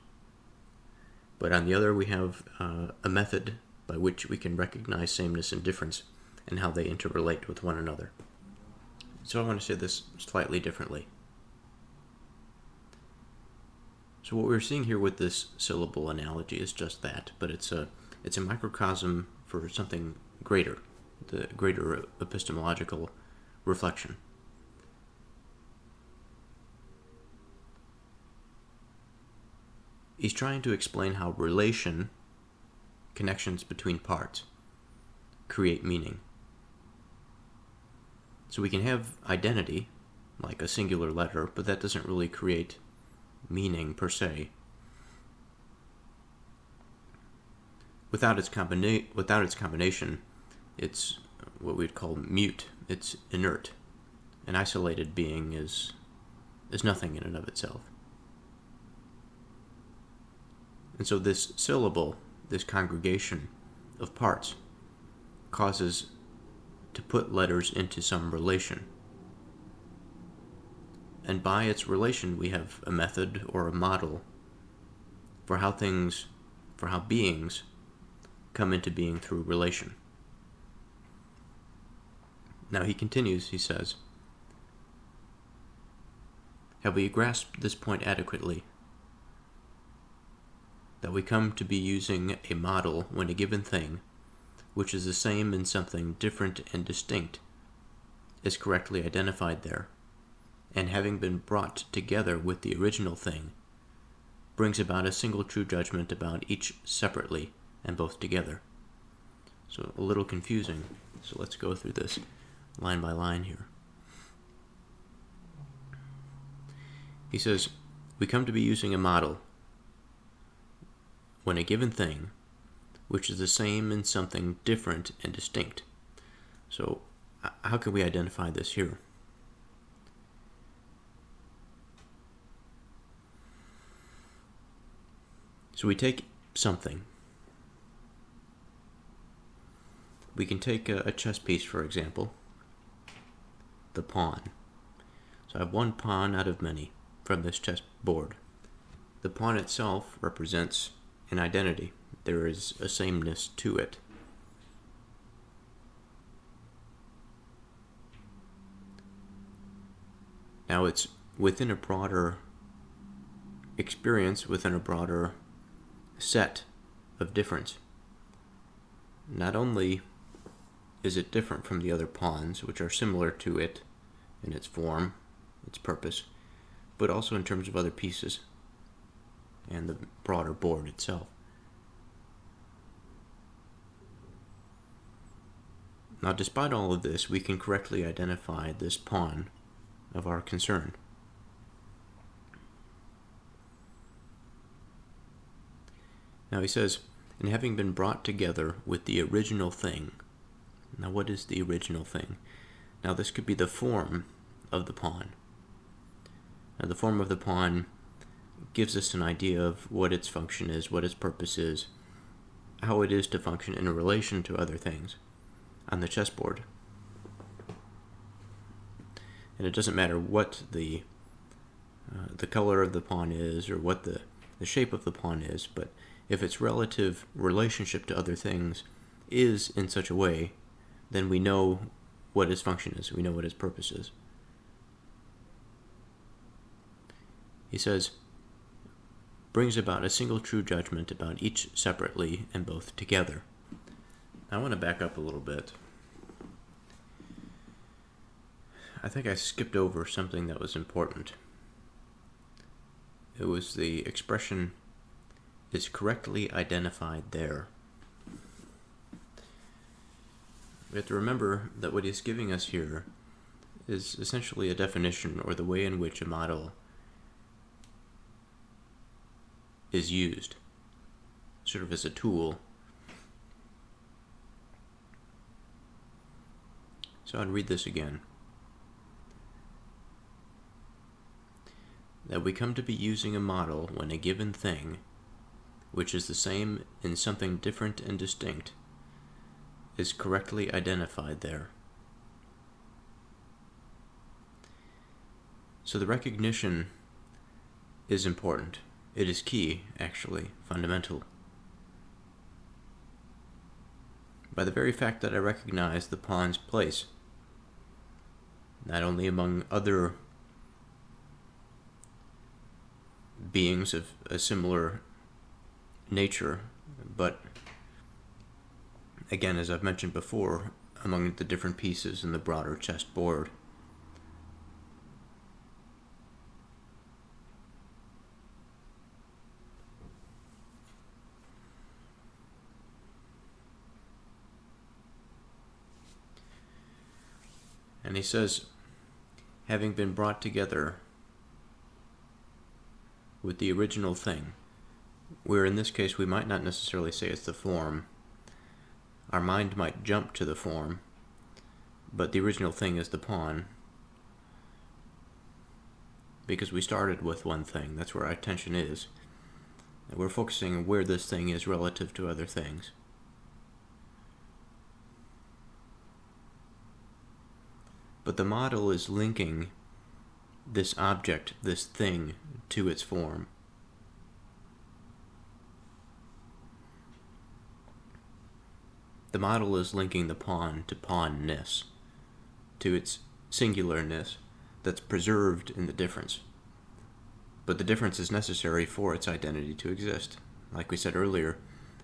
but on the other we have a method by which we can recognize sameness and difference and how they interrelate with one another. So I want to say this slightly differently. So what we're seeing here with this syllable analogy is just that, but it's a microcosm for something greater, the greater epistemological reflection. He's trying to explain how relation, connections between parts, create meaning. So we can have identity, like a singular letter, but that doesn't really create meaning per se. Without its combination, it's what we'd call mute. It's inert. An isolated being is nothing in and of itself. And so this syllable, this congregation of parts, causes to put letters into some relation. And by its relation, we have a method or a model for how beings come into being through relation. Now he continues, he says, have we grasped this point adequately? That we come to be using a model when a given thing, which is the same in something different and distinct, is correctly identified there, and having been brought together with the original thing, brings about a single true judgment about each separately and both together. So a little confusing, so let's go through this line by line here. He says, we come to be using a model when a given thing, which is the same in something different and distinct. So, how can we identify this here? So we take something. We can take a chess piece, for example, the pawn. So I have one pawn out of many from this chess board. The pawn itself represents an identity. There is a sameness to it. Now it's within a broader experience, within a broader set of difference. Not only is it different from the other pawns, which are similar to it in its form, its purpose, but also in terms of other pieces and the broader board itself. Now, despite all of this, we can correctly identify this pawn of our concern. Now he says, and having been brought together with the original thing. Now what is the original thing? Now this could be the form of the pawn. Now the form of the pawn gives us an idea of what its function is, what its purpose is, how it is to function in relation to other things on the chessboard. And it doesn't matter what the color of the pawn is or what the shape of the pawn is, but if its relative relationship to other things is in such a way, then we know what its function is, we know what its purpose is. He says, brings about a single true judgment about each separately and both together. I want to back up a little bit. I think I skipped over something that was important. It was the expression is correctly identified there. We have to remember that what he's giving us here is essentially a definition or the way in which a model is used, sort of as a tool. So I'd read this again. That we come to be using a model when a given thing, which is the same in something different and distinct, is correctly identified there. So the recognition is important. It is key, actually, fundamental. By the very fact that I recognize the pawn's place, not only among other beings of a similar nature, but again, as I've mentioned before, among the different pieces in the broader chessboard. And he says, having been brought together with the original thing, where in this case we might not necessarily say it's the form. Our mind might jump to the form, but the original thing is the pawn, because we started with one thing. That's where our attention is. And we're focusing on where this thing is relative to other things. But the model is linking this object, this thing, to its form. The model is linking the pawn to pawnness, to its singularness that's preserved in the difference. But the difference is necessary for its identity to exist. Like we said earlier,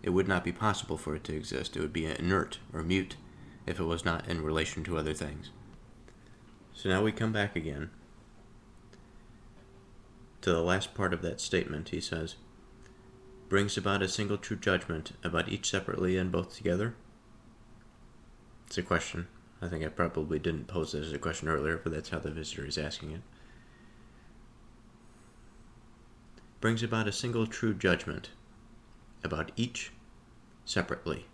it would not be possible for it to exist. It would be inert or mute if it was not in relation to other things. So now we come back again to the last part of that statement. He says, brings about a single true judgment about each separately and both together. It's a question. I think I probably didn't pose it as a question earlier, but that's how the visitor is asking it. brings about a single true judgment about each separately.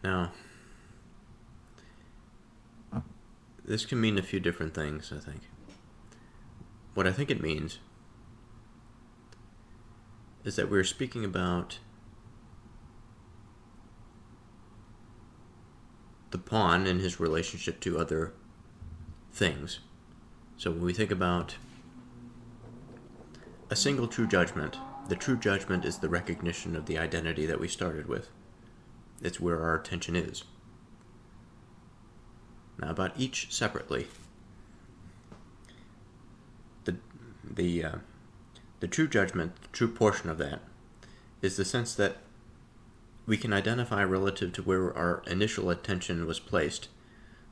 Now, this can mean a few different things, I think. What I think it means is that we're speaking about the pawn in his relationship to other things. So when we think about a single true judgment, the true judgment is the recognition of the identity that we started with. It's where our attention is. Now, about each separately, the true judgment, the true portion of that, is the sense that we can identify relative to where our initial attention was placed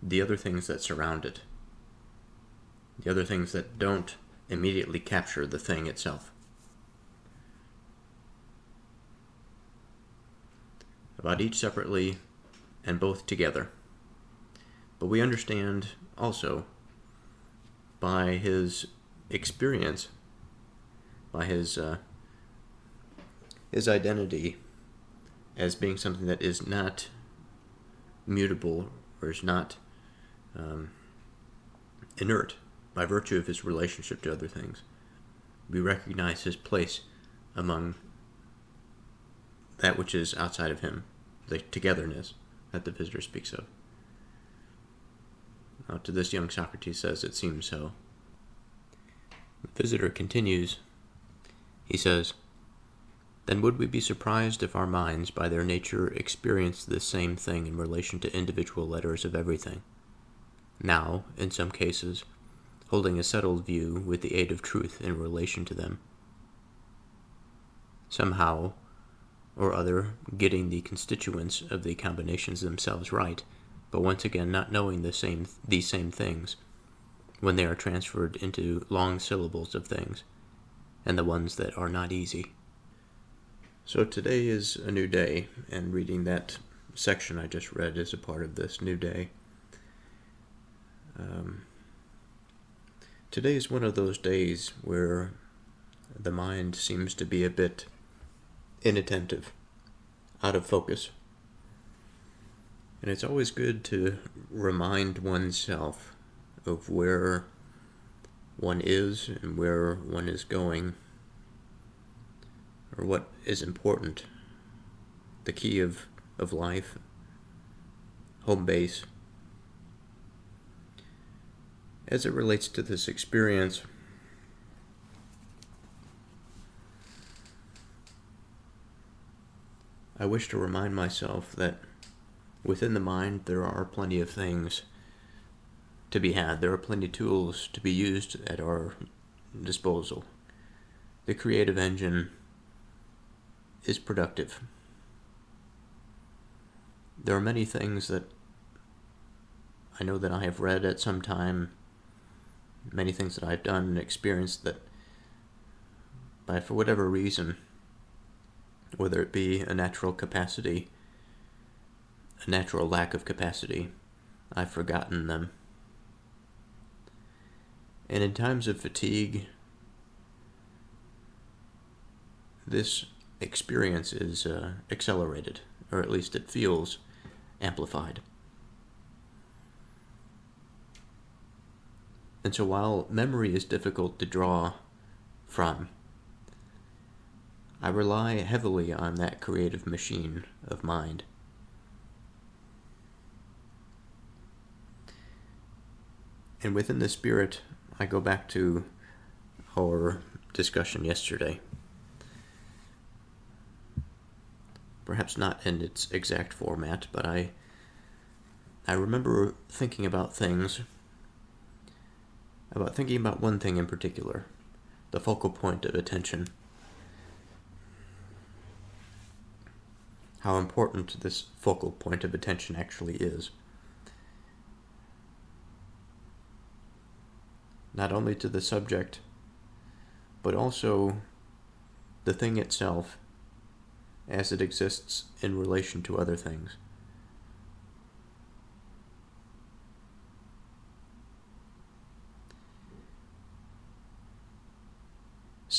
the other things that surround it, the other things that don't immediately capture the thing itself. About each separately and both together. But we understand also by his experience, by his identity as being something that is not mutable or is not inert by virtue of his relationship to other things. We recognize his place among that which is outside of him, the togetherness that the visitor speaks of. Now, to this young Socrates says, it seems so. The visitor continues. He says, then would we be surprised if our minds, by their nature, experienced this same thing in relation to individual letters of everything? Now, in some cases, holding a settled view with the aid of truth in relation to them. Somehow or other getting the constituents of the combinations themselves right, but once again not knowing these same things when they are transferred into long syllables of things, and the ones that are not easy. So today is a new day, and reading that section I just read is a part of this new day. Today is one of those days where the mind seems to be a bit inattentive, out of focus. And it's always good to remind oneself of where one is and where one is going, or what is important, the key of life, home base. As it relates to this experience, I wish to remind myself that within the mind there are plenty of things to be had. There are plenty of tools to be used at our disposal. The creative engine is productive. There are many things that I know that I have read at some time, many things that I've done and experienced that, for whatever reason, whether it be a natural capacity, a natural lack of capacity, I've forgotten them. And in times of fatigue, this experience is accelerated, or at least it feels amplified. And so while memory is difficult to draw from, I rely heavily on that creative machine of mind. And within the spirit, I go back to our discussion yesterday. Perhaps not in its exact format, but I remember thinking about one thing in particular, the focal point of attention. How important this focal point of attention actually is. Not only to the subject, but also the thing itself as it exists in relation to other things.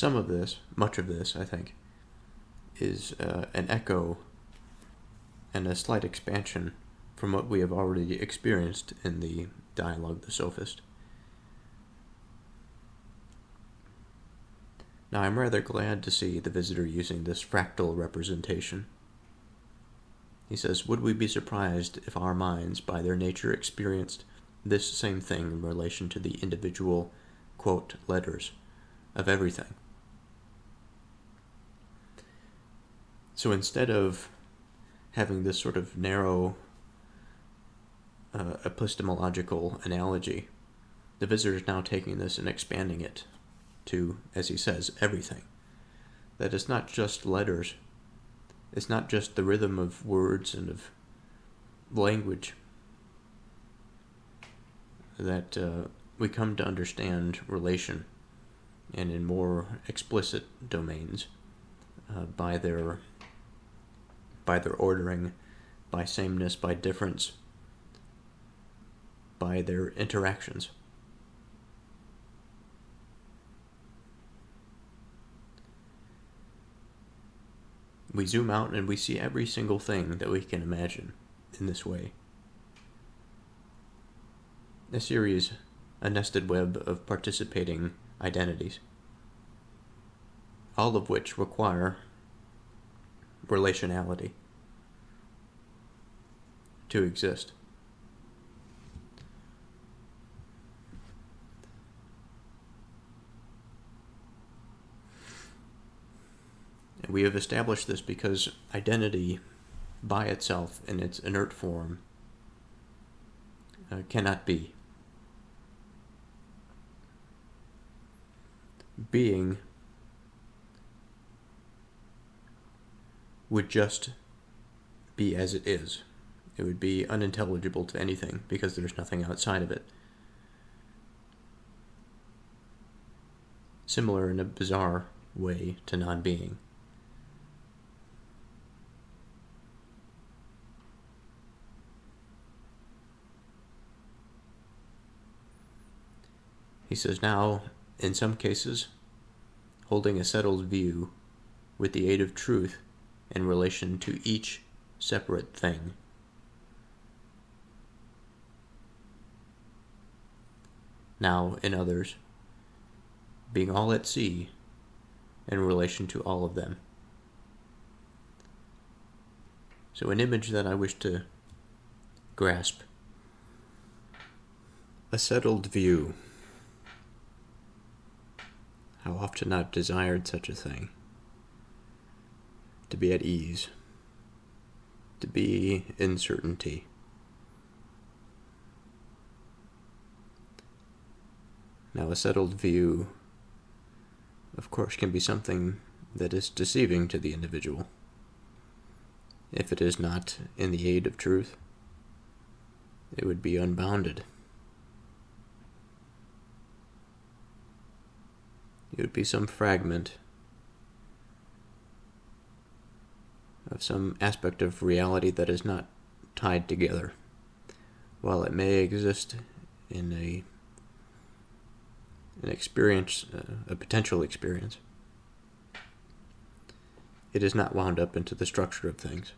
much of this, I think, is an echo and a slight expansion from what we have already experienced in the dialogue The Sophist. Now, I'm rather glad to see the visitor using this fractal representation. He says, would we be surprised if our minds, by their nature, experienced this same thing in relation to the individual, quote, letters of everything? So instead of having this sort of narrow epistemological analogy, the visitor is now taking this and expanding it to, as he says, everything. That it's not just letters. It's not just the rhythm of words and of language. That we come to understand relation, and in more explicit domains, by their ordering, by sameness, by difference, by their interactions. We zoom out and we see every single thing that we can imagine in this way. A series, a nested web of participating identities, all of which require relationality to exist. And we have established this because identity, by itself, in its inert form, cannot be. Being would just be as it is. It would be unintelligible to anything because there's nothing outside of it. Similar in a bizarre way to non-being. He says now, in some cases, holding a settled view with the aid of truth in relation to each separate thing. Now, in others, being all at sea in relation to all of them. So an image that I wish to grasp. A settled view. How often I've desired such a thing. To be at ease. To be in certainty. Now, a settled view, of course, can be something that is deceiving to the individual, if it is not in the aid of truth. It would be unbounded. It would be some fragment of some aspect of reality that is not tied together. While it may exist in an experience, a potential experience, it is not wound up into the structure of things.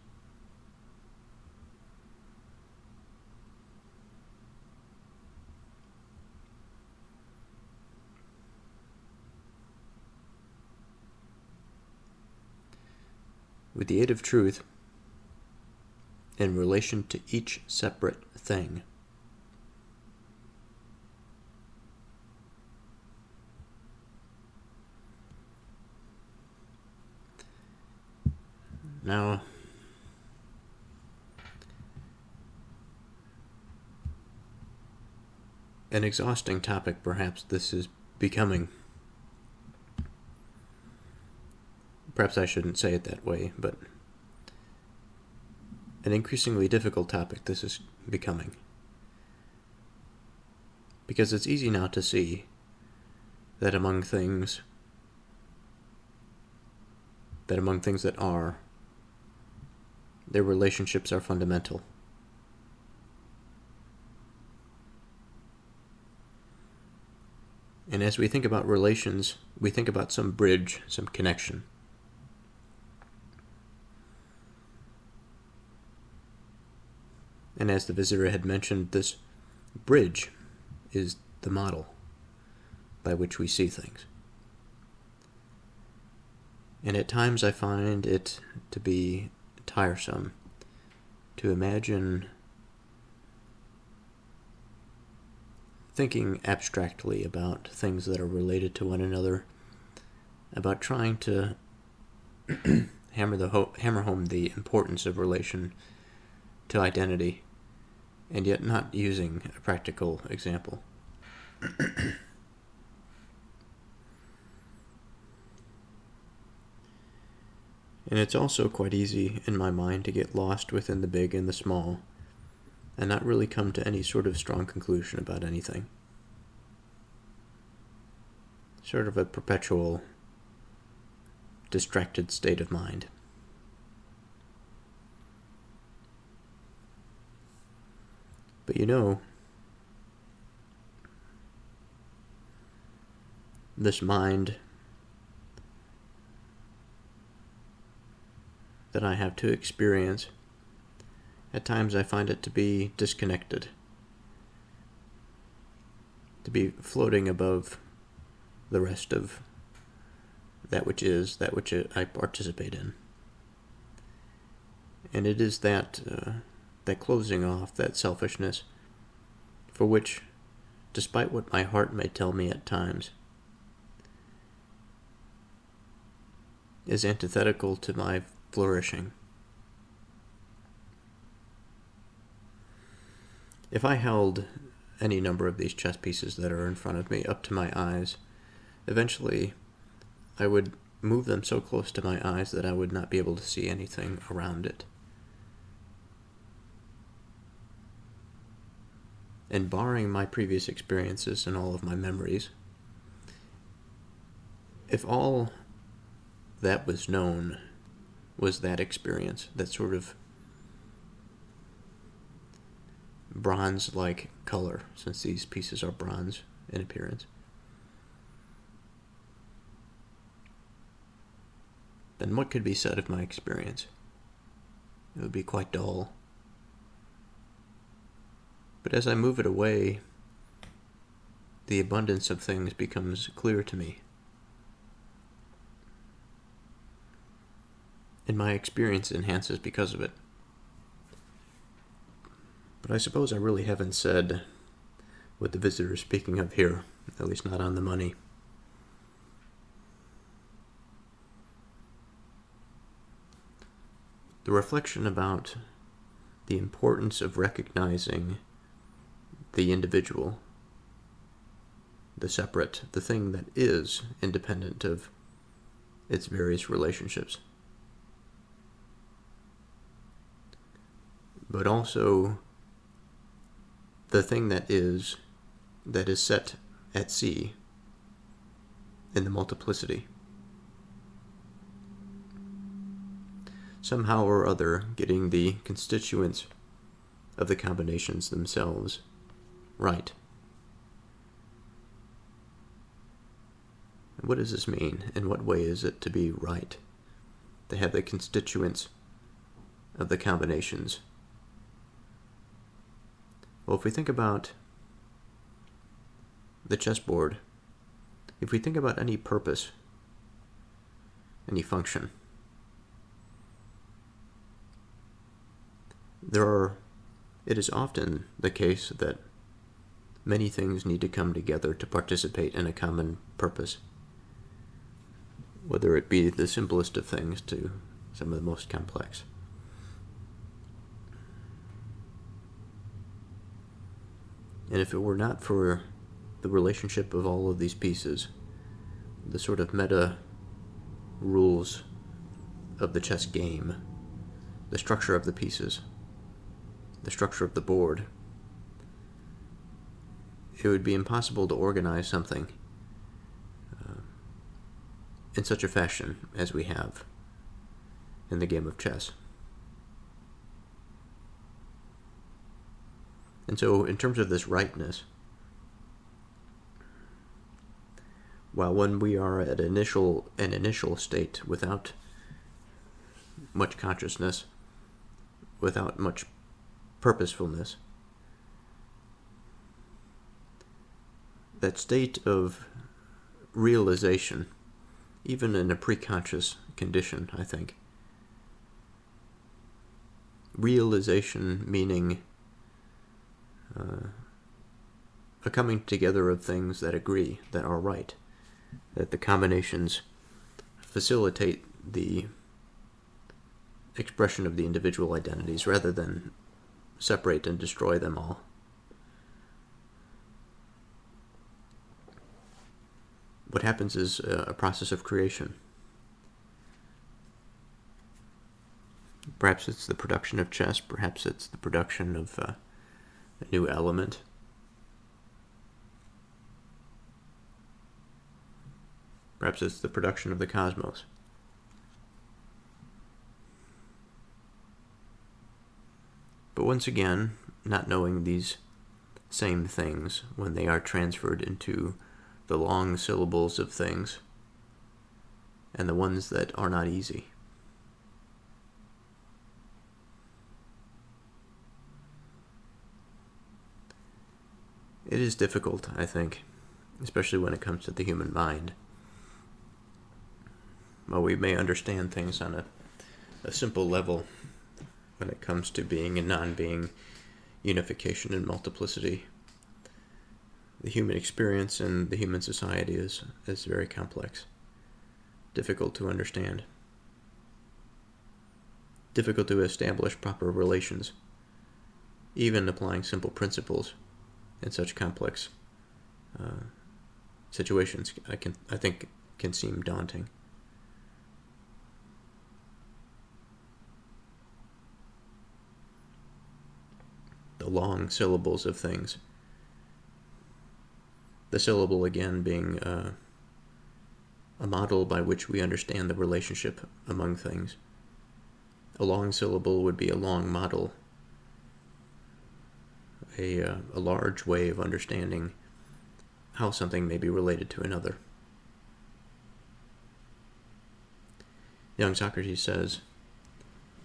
With the aid of truth, in relation to each separate thing. Now, an exhausting topic perhaps this is becoming. Perhaps I shouldn't say it that way, but an increasingly difficult topic this is becoming. Because it's easy now to see that among things that are, their relationships are fundamental. And as we think about relations, we think about some bridge, some connection. And as the visitor had mentioned, this bridge is the model by which we see things. And at times I find it to be tiresome to imagine thinking abstractly about things that are related to one another, about trying to hammer home the importance of relation to identity, and yet not using a practical example. And it's also quite easy in my mind to get lost within the big and the small, and not really come to any sort of strong conclusion about anything. Sort of a perpetual, distracted state of mind. But this mind that I have to experience, at times I find it to be disconnected, to be floating above the rest of that which is, that which I participate in. And it is that closing off, that selfishness, for which, despite what my heart may tell me at times, is antithetical to my flourishing. If I held any number of these chess pieces that are in front of me up to my eyes, eventually I would move them so close to my eyes that I would not be able to see anything around it. And barring my previous experiences and all of my memories, if all that was known was that experience, that sort of bronze-like color, since these pieces are bronze in appearance, then what could be said of my experience? It would be quite dull. But as I move it away, the abundance of things becomes clear to me. And my experience enhances because of it. But I suppose I really haven't said what the visitor is speaking of here, at least not on the money. The reflection about the importance of recognizing the individual, the separate, the thing that is independent of its various relationships. But also the thing that is set at sea in the multiplicity. Somehow or other getting the constituents of the combinations themselves right. And what does this mean? In what way is it to be right? To have the constituents of the combinations. Well, if we think about the chessboard, if we think about any purpose, any function, it is often the case that many things need to come together to participate in a common purpose, whether it be the simplest of things to some of the most complex. And if it were not for the relationship of all of these pieces, the sort of meta rules of the chess game, the structure of the pieces, the structure of the board, it would be impossible to organize something in such a fashion as we have in the game of chess. And so, in terms of this rightness, While when we are at an initial state without much consciousness, without much purposefulness, that state of realization, even in a preconscious condition, I think. Realization meaning a coming together of things that agree, that are right, that the combinations facilitate the expression of the individual identities rather than separate and destroy them all. What happens is a process of creation. Perhaps it's the production of chess, perhaps it's the production of a new element. Perhaps it's the production of the cosmos. But once again, not knowing these same things when they are transferred into the long syllables of things and the ones that are not easy. It is difficult, I think, especially when it comes to the human mind. While we may understand things on a simple level when it comes to being and non-being, unification and multiplicity, the human experience and the human society is very complex, difficult to understand, difficult to establish proper relations, even applying simple principles in such complex situations. I think can seem daunting. The long syllables of things. The syllable, again, being a model by which we understand the relationship among things. A long syllable would be a long model, a large way of understanding how something may be related to another. Young Socrates says,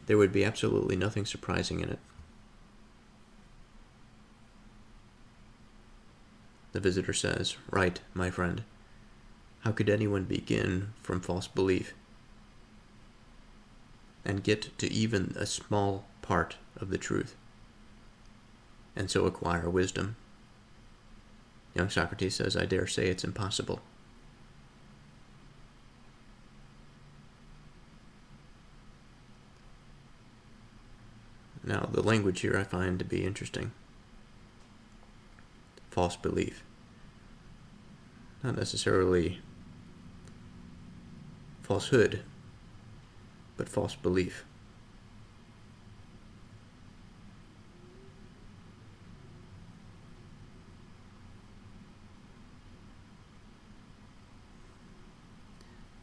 there would be absolutely nothing surprising in it. The visitor says, right, my friend. How could anyone begin from false belief and get to even a small part of the truth, and so acquire wisdom? Young Socrates says, I dare say it's impossible. Now, the language here I find to be interesting. False belief. Not necessarily falsehood, but false belief.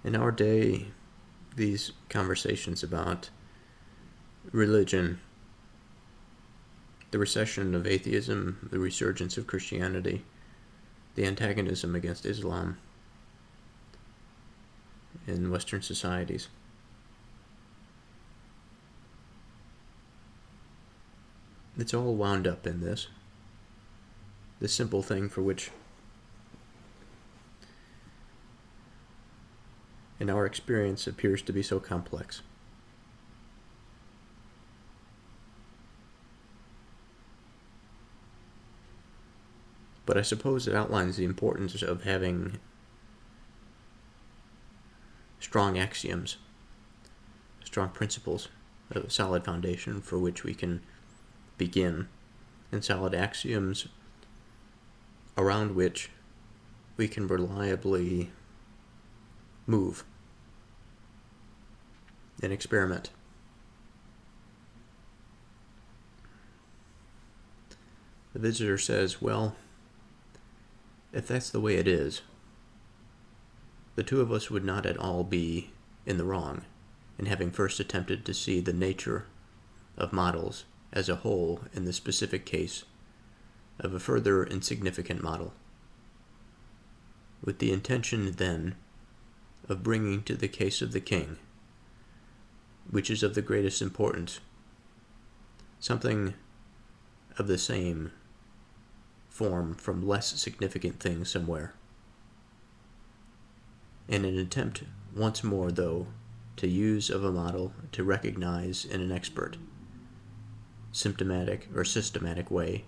In our day, these conversations about religion, the recession of atheism, the resurgence of Christianity, the antagonism against Islam in Western societies. It's all wound up in this simple thing for which, in our experience, appears to be so complex. But I suppose it outlines the importance of having strong axioms, strong principles, a solid foundation for which we can begin, and solid axioms around which we can reliably move and experiment. The visitor says, well, if that's the way it is, the two of us would not at all be in the wrong in having first attempted to see the nature of models as a whole in the specific case of a further insignificant model, with the intention then of bringing to the case of the king, which is of the greatest importance, something of the same form from less significant things somewhere. In an attempt, once more though, to use of a model to recognize in an expert, symptomatic or systematic way,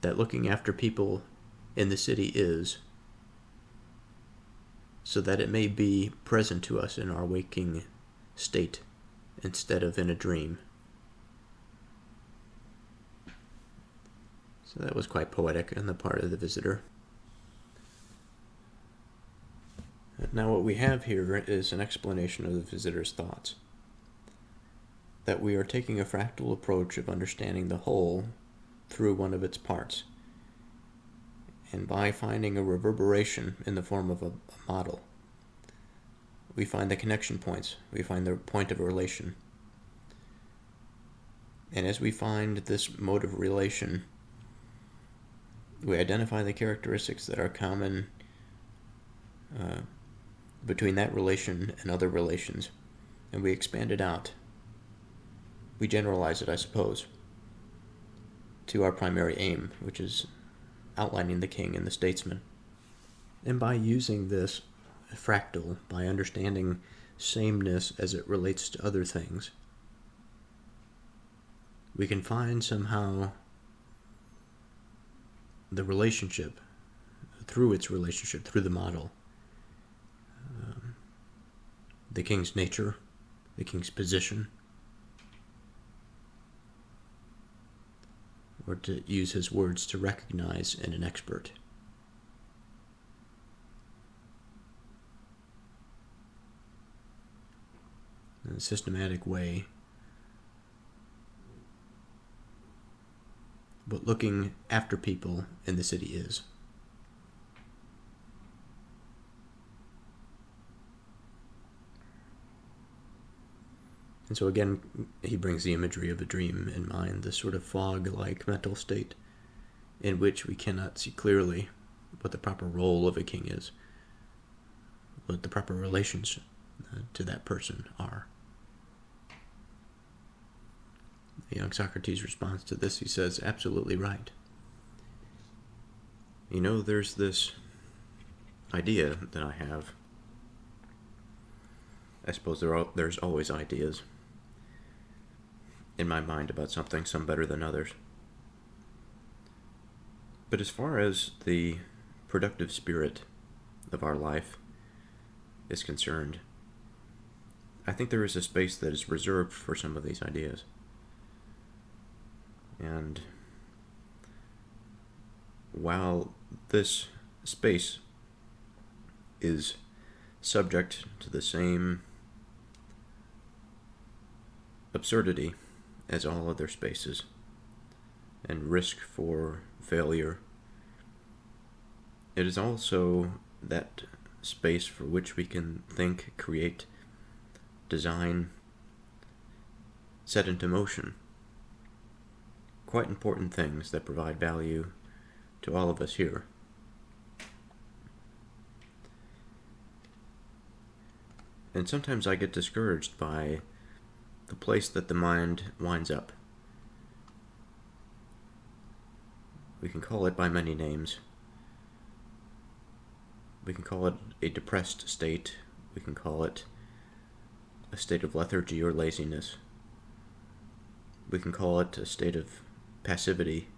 that looking after people in the city is, so that it may be present to us in our waking state instead of in a dream. So that was quite poetic on the part of the visitor. Now what we have here is an explanation of the visitor's thoughts. That we are taking a fractal approach of understanding the whole through one of its parts. And by finding a reverberation in the form of a model, we find the connection points, we find the point of relation. And as we find this mode of relation, we identify the characteristics that are common between that relation and other relations, and we expand it out. We generalize it, I suppose, to our primary aim, which is outlining the king and the statesman. And by using this fractal, by understanding sameness as it relates to other things, we can find somehow the relationship, through its relationship, through the model, the king's nature, the king's position, or to use his words, to recognize in an expert. In a systematic way, what looking after people in the city is. And so again, he brings the imagery of a dream in mind, this sort of fog-like mental state in which we cannot see clearly what the proper role of a king is, what the proper relations to that person are. The young Socrates responds to this. He says, absolutely right. You know, there's this idea that I have. I suppose there's always ideas in my mind about something, some better than others. But as far as the productive spirit of our life is concerned, I think there is a space that is reserved for some of these ideas. And while this space is subject to the same absurdity as all other spaces, and risk for failure, it is also that space for which we can think, create, design, set into motion quite important things that provide value to all of us here. And sometimes I get discouraged by the place that the mind winds up. We can call it by many names. We can call it a depressed state. We can call it a state of lethargy or laziness. We can call it a state of passivity.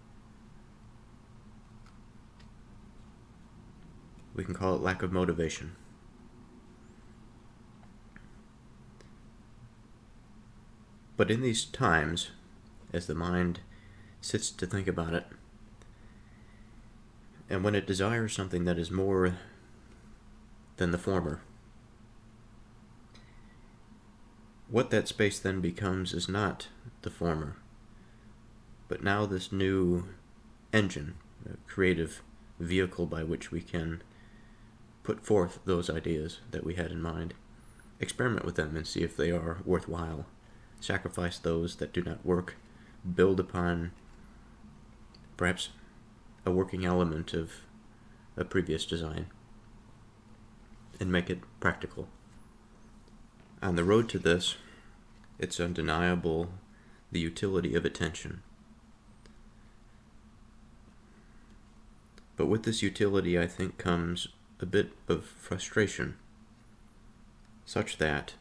We can call it lack of motivation. But in these times, as the mind sits to think about it, and when it desires something that is more than the former, what that space then becomes is not the former, but now this new engine, a creative vehicle by which we can put forth those ideas that we had in mind, experiment with them and see if they are worthwhile, sacrifice those that do not work, build upon perhaps a working element of a previous design and make it practical. On the road to this, it's undeniable the utility of attention. But with this utility, I think, comes a bit of frustration, such that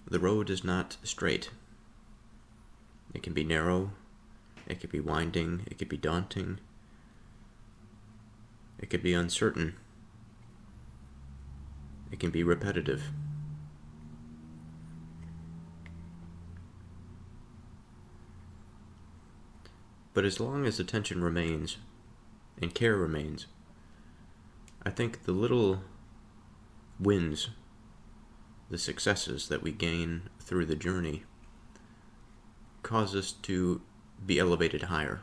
the road is not straight. It can be narrow, it could be winding, it could be daunting, it could be uncertain, it can be repetitive. But as long as attention remains and care remains, I think the little wins, the successes that we gain through the journey, cause us to be elevated higher.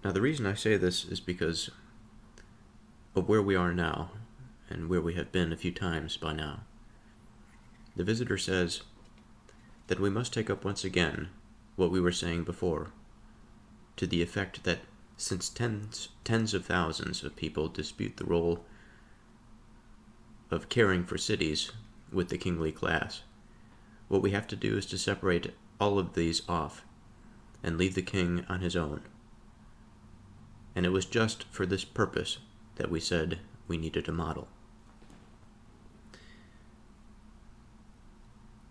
Now, the reason I say this is because of where we are now and where we have been a few times by now. The visitor says that we must take up once again what we were saying before, to the effect that since tens of thousands of people dispute the role of caring for cities with the kingly class, what we have to do is to separate all of these off and leave the king on his own. And it was just for this purpose that we said we needed a model.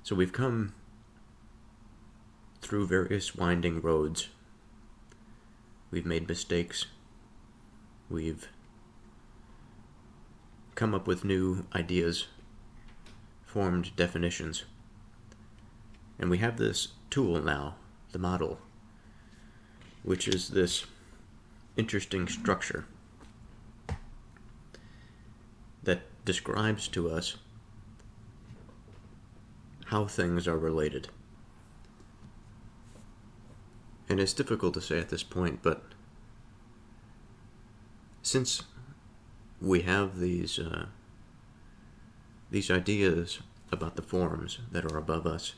So we've come through various winding roads. We've made mistakes. We've come up with new ideas, formed definitions. And we have this tool now, the model, which is this interesting structure that describes to us how things are related. And it's difficult to say at this point, but since we have these ideas about the forms that are above us,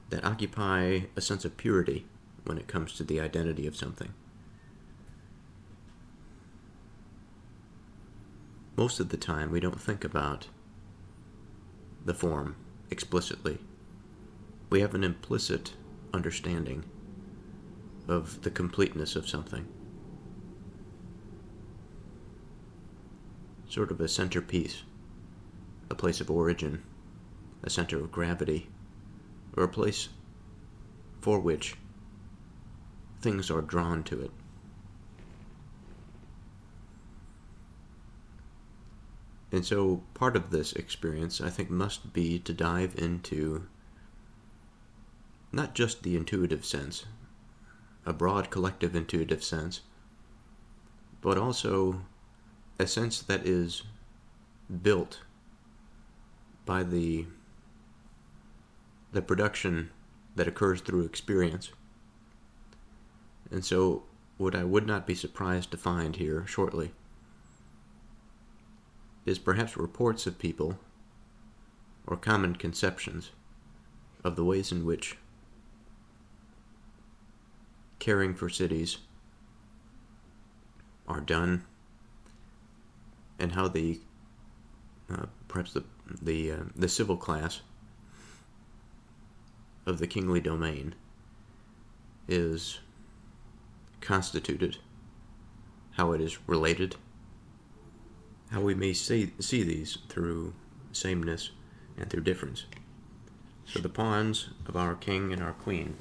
that occupy a sense of purity when it comes to the identity of something, most of the time we don't think about the form explicitly. We have an implicit understanding of the completeness of something. Sort of a centerpiece, a place of origin, a center of gravity, or a place for which things are drawn to it. And so part of this experience, I think, must be to dive into not just the intuitive sense, a broad collective intuitive sense, but also a sense that is built by the production that occurs through experience. And so what I would not be surprised to find here shortly is perhaps reports of people or common conceptions of the ways in which caring for cities are done, and how perhaps the civil class of the kingly domain is constituted, how it is related, how we may see these through sameness and through difference. So the pawns of our king and our queen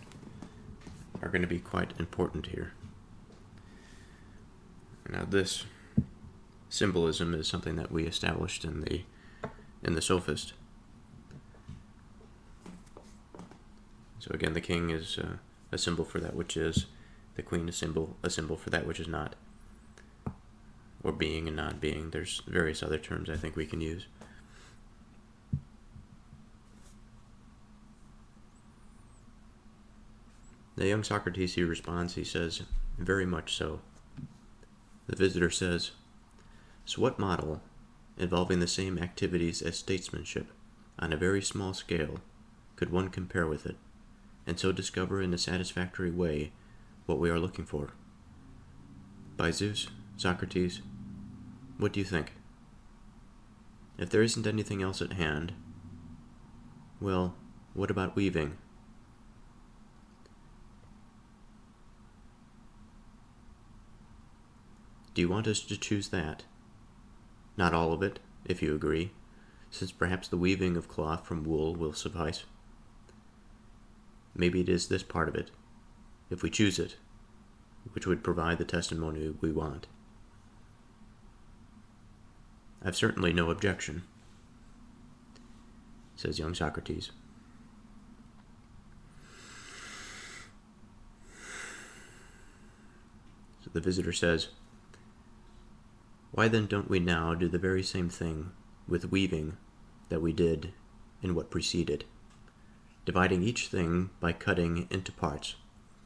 are going to be quite important here. Now, this symbolism is something that we established in the Sophist. So again, the king is a symbol for that which is, the queen a symbol for that which is not, or being and not being. There's various other terms I think we can use. The young Socrates, he responds, he says, "Very much so." The visitor says, "So what model, involving the same activities as statesmanship, on a very small scale, could one compare with it, and so discover in a satisfactory way what we are looking for. By Zeus, Socrates, what do you think? If there isn't anything else at hand, well, what about weaving? Do you want us to choose that? Not all of it, if you agree, since perhaps the weaving of cloth from wool will suffice. Maybe it is this part of it, if we choose it, which would provide the testimony we want. I've certainly no objection, says young Socrates. So the visitor says, why then don't we now do the very same thing with weaving that we did in what preceded, dividing each thing by cutting into parts,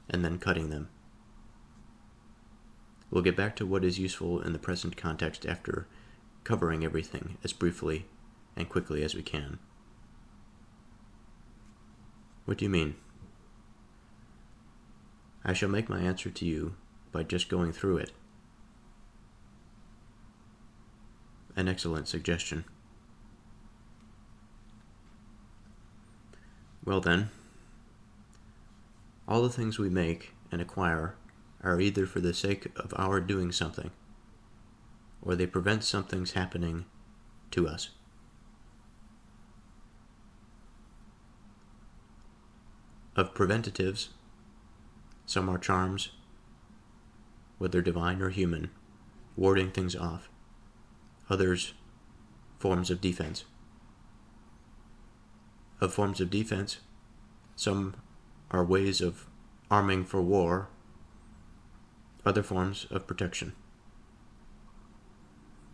and then cutting them? We'll get back to what is useful in the present context after covering everything as briefly and quickly as we can. What do you mean? I shall make my answer to you by just going through it. An excellent suggestion. Well then, all the things we make and acquire are either for the sake of our doing something, or they prevent something's happening to us. Of preventatives, some are charms, whether divine or human, warding things off. Others, forms of defense. Of forms of defense, some are ways of arming for war, other forms of protection.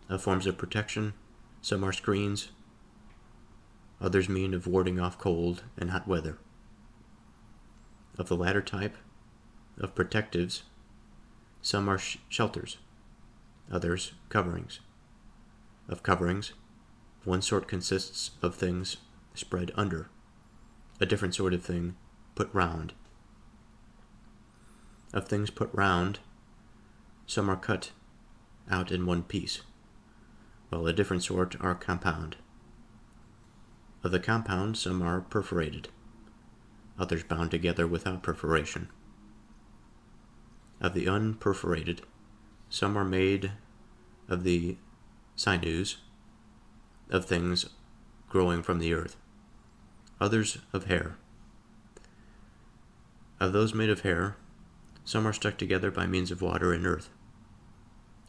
Of forms of protection, some are screens, others mean of warding off cold and hot weather. Of the latter type, of protectives, some are shelters, others coverings. Of coverings, one sort consists of things spread under, a different sort of thing put round. Of things put round, some are cut out in one piece, while a different sort are compound. Of the compound, some are perforated, others bound together without perforation. Of the unperforated, some are made of the sinews of things growing from the earth, others of hair. Of those made of hair, some are stuck together by means of water and earth,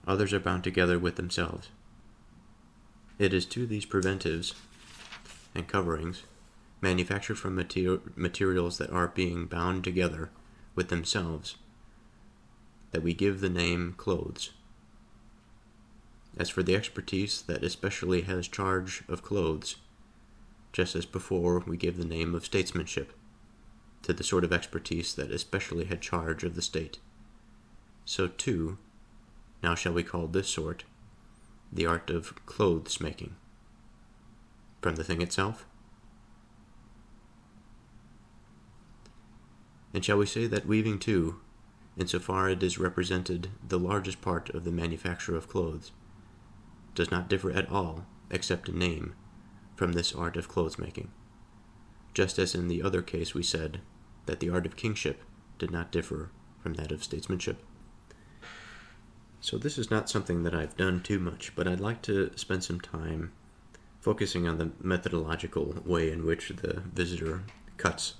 others are bound together with themselves. It is to these preventives and coverings, manufactured from materials that are being bound together with themselves, that we give the name clothes. As for the expertise that especially has charge of clothes, just as before we gave the name of statesmanship to the sort of expertise that especially had charge of the state, so too, now shall we call this sort the art of clothes making. From the thing itself? And shall we say that weaving too, insofar it is represented the largest part of the manufacture of clothes, does not differ at all, except in name, from this art of clothes making, just as in the other case we said that the art of kingship did not differ from that of statesmanship. So this is not something that I've done too much, but I'd like to spend some time focusing on the methodological way in which the visitor cuts.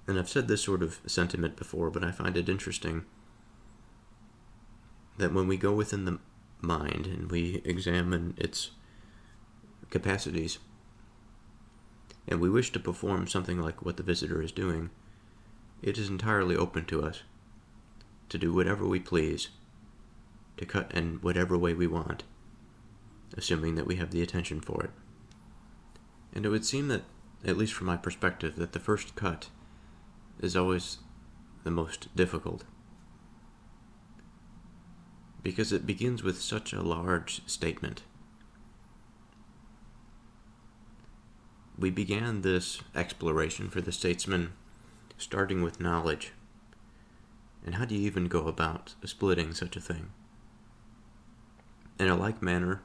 And I've said this sort of sentiment before, but I find it interesting that when we go within the mind and we examine its capacities, and we wish to perform something like what the visitor is doing, it is entirely open to us to do whatever we please, to cut in whatever way we want, assuming that we have the attention for it. And it would seem that, at least from my perspective, that the first cut is always the most difficult, because it begins with such a large statement. We began this exploration for the Statesman starting with knowledge. And how do you even go about splitting such a thing? In a like manner,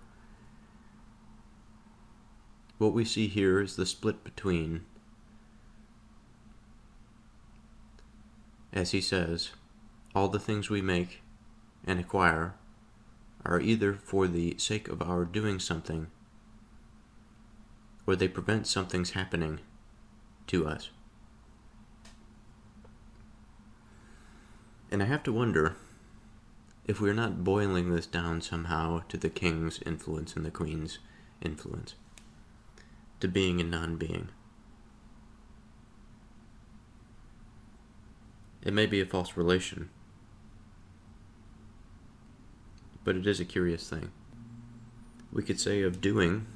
what we see here is the split between, as he says, all the things we make and acquire are either for the sake of our doing something, or they prevent something's happening to us. And I have to wonder if we're not boiling this down somehow to the king's influence and the queen's influence, to being and non-being. It may be a false relation, but it is a curious thing. We could say of doing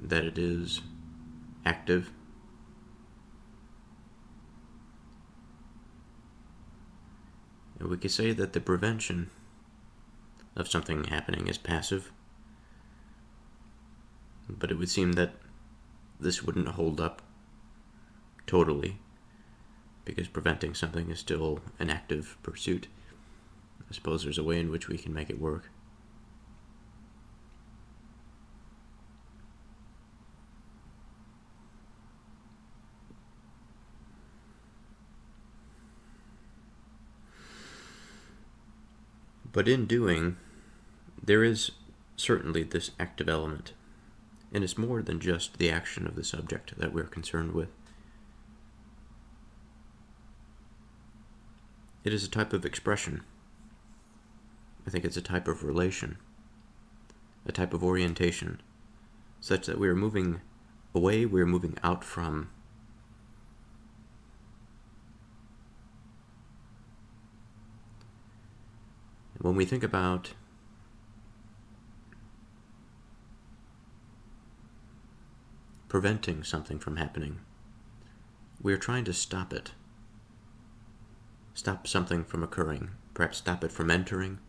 that it is active, and we could say that the prevention of something happening is passive, but it would seem that this wouldn't hold up totally, because preventing something is still an active pursuit. I suppose there's a way in which we can make it work. But in doing, there is certainly this active element, and it's more than just the action of the subject that we're concerned with. It is a type of expression. I think it's a type of relation, a type of orientation, such that we are moving away, we are moving out from. When we think about preventing something from happening, we are trying to stop it. Stop something from occurring. Perhaps stop it from entering.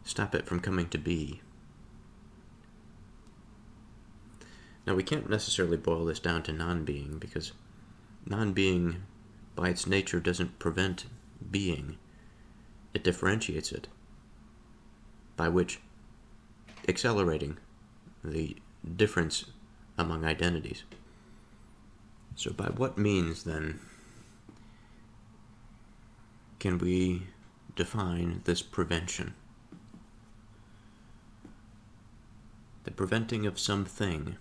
Stop it from coming to be. Now, we can't necessarily boil this down to non-being, because non-being, by its nature, doesn't prevent being. It differentiates it, by which accelerating the difference among identities. So by what means, then, can we define this prevention? The preventing of something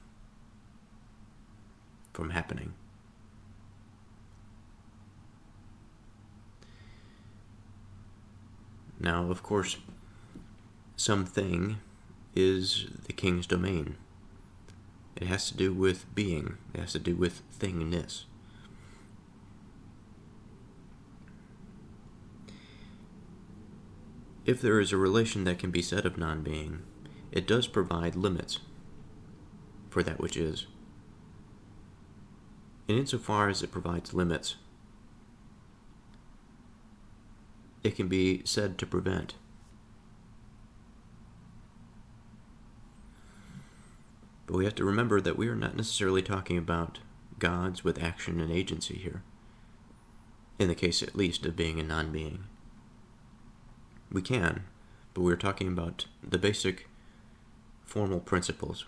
from happening. Now, of course, something is the king's domain. It has to do with being. It has to do with thingness. If there is a relation that can be said of non-being, it does provide limits for that which is. And insofar as it provides limits, it can be said to prevent. But we have to remember that we are not necessarily talking about gods with action and agency here, in the case at least of being and non-being. We can, but we're talking about the basic formal principles.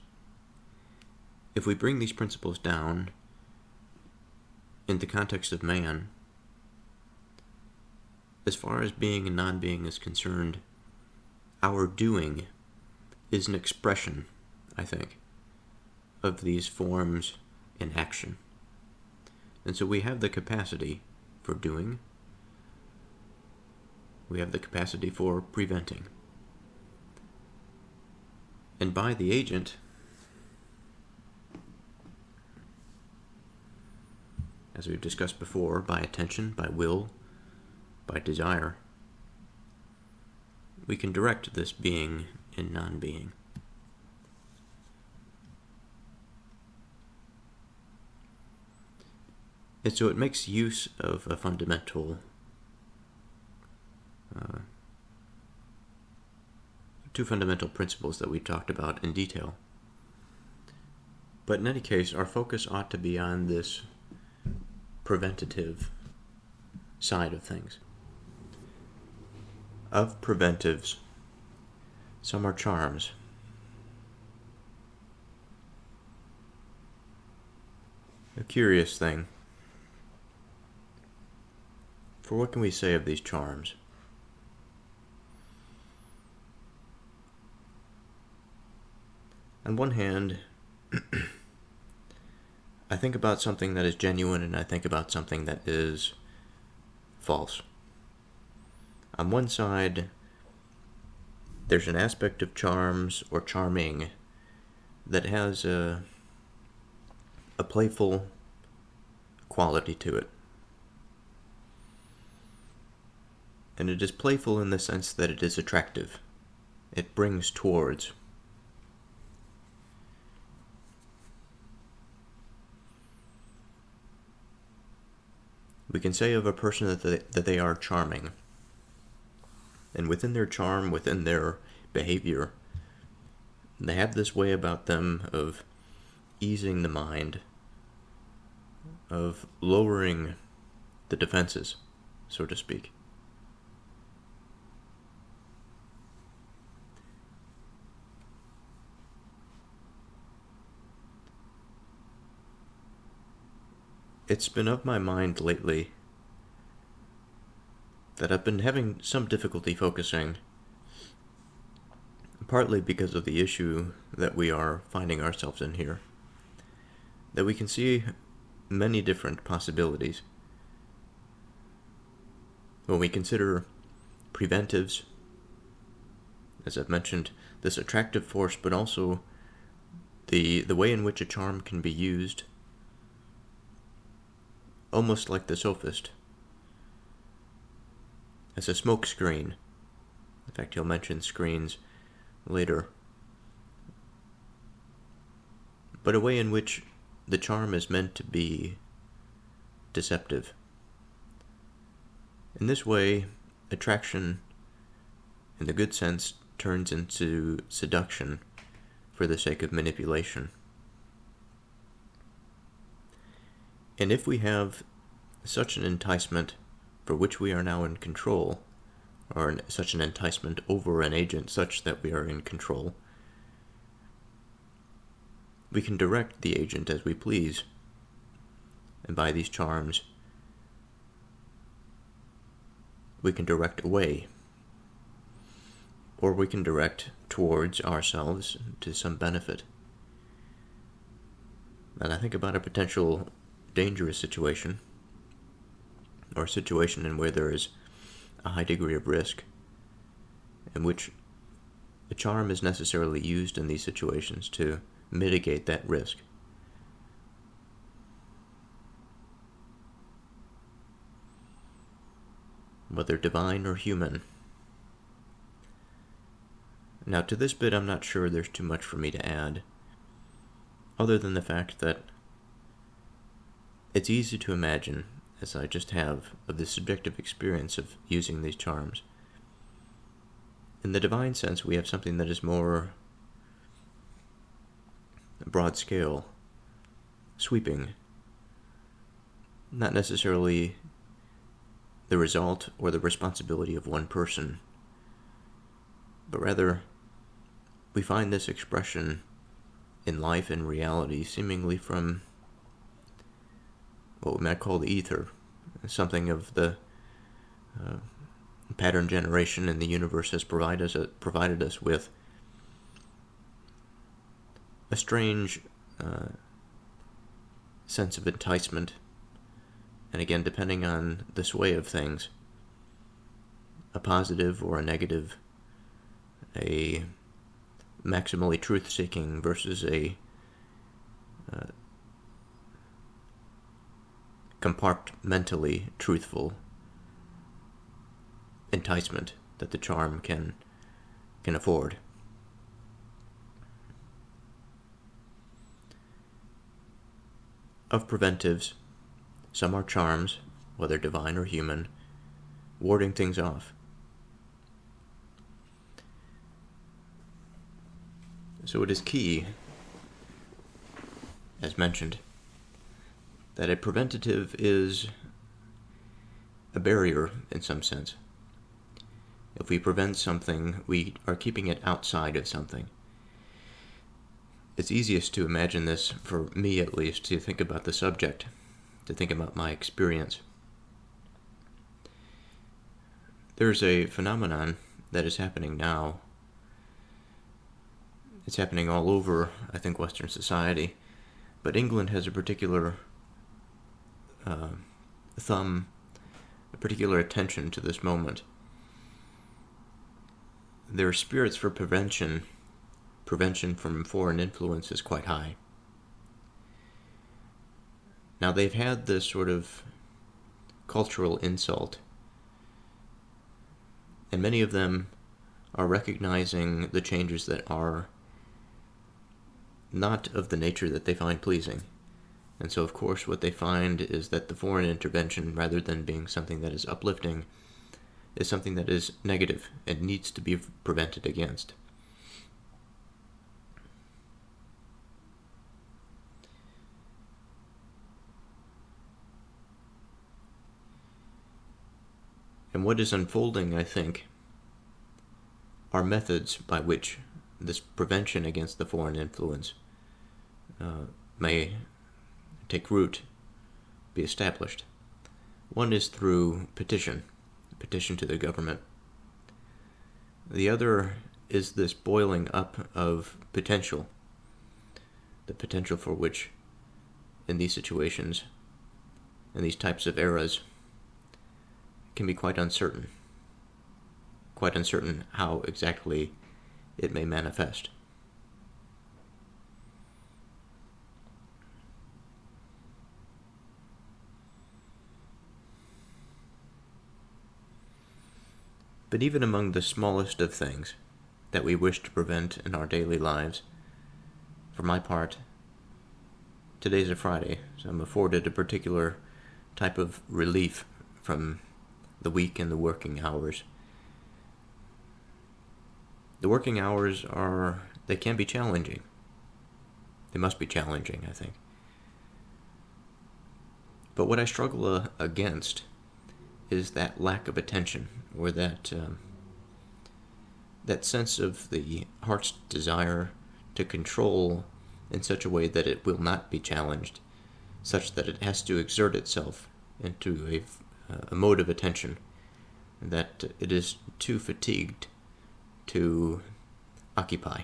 If we bring these principles down in the context of man, as far as being and non-being is concerned, our doing is an expression, I think, of these forms in action. And so we have the capacity for doing. We have the capacity for preventing. And by the agent, as we've discussed before, by attention, by will, by desire, we can direct this being and non-being. And so it makes use of a fundamental two fundamental principles that we talked about in detail. But in any case, our focus ought to be on this preventative side of things. Of preventives, some are charms. A curious thing. For what can we say of these charms? On one hand, I think about something that is genuine and I think about something that is false. On one side, there's an aspect of charms or charming that has a playful quality to it. And it is playful in the sense that it is attractive. It brings towards. We can say of a person that they are charming. And within their charm, within their behavior, they have this way about them of easing the mind, of lowering the defenses, so to speak. It's been of my mind lately that I've been having some difficulty focusing, partly because of the issue that we are finding ourselves in here, that we can see many different possibilities. When we consider preventives, as I've mentioned, this attractive force, but also the way in which a charm can be used, almost like the sophist, as a smoke screen. In fact, he'll mention screens later. But a way in which the charm is meant to be deceptive. In this way, attraction, in the good sense, turns into seduction for the sake of manipulation. And if we have such an enticement for which we are now in control, or such an enticement over an agent such that we are in control, we can direct the agent as we please. And by these charms, we can direct away, or we can direct towards ourselves to some benefit. And I think about a potential dangerous situation, or a situation in where there is a high degree of risk, in which a charm is necessarily used in these situations to mitigate that risk. Whether divine or human. Now, to this bit, I'm not sure there's too much for me to add, other than the fact that it's easy to imagine, as I just have, of the subjective experience of using these charms. In the divine sense, we have something that is more broad scale, sweeping, not necessarily the result or the responsibility of one person, but rather we find this expression in life and reality seemingly from what we might call the ether, something of the pattern generation in the universe has provided us with a strange sense of enticement, and again, depending on the sway of things, a positive or a negative, a maximally truth-seeking versus a compartmentally truthful enticement that the charm can afford. Of preventives, some are charms, whether divine or human, warding things off. So it is key, as mentioned, that a preventative is a barrier in some sense. If we prevent something, we are keeping it outside of something. It's easiest to imagine this, for me at least, to think about the subject, to think about my experience. There's a phenomenon that is happening now. It's happening all over, I think, Western society, but England has a particular a particular attention to this moment. Their spirits for prevention from foreign influence is quite high. Now, they've had this sort of cultural insult, and many of them are recognizing the changes that are not of the nature that they find pleasing. And so, of course, what they find is that the foreign intervention, rather than being something that is uplifting, is something that is negative and needs to be prevented against. And what is unfolding, I think, are methods by which this prevention against the foreign influence may take root, be established. One is through petition to the government. The other is this boiling up of potential, the potential for which, in these situations, in these types of eras, can be quite uncertain how exactly it may manifest. But even among the smallest of things that we wish to prevent in our daily lives, for my part, today's a Friday, so I'm afforded a particular type of relief from the week and the working hours. The working hours they can be challenging. They must be challenging, I think. But what I struggle against is that lack of attention, or that sense of the heart's desire to control in such a way that it will not be challenged, such that it has to exert itself into a mode of attention, that it is too fatigued to occupy.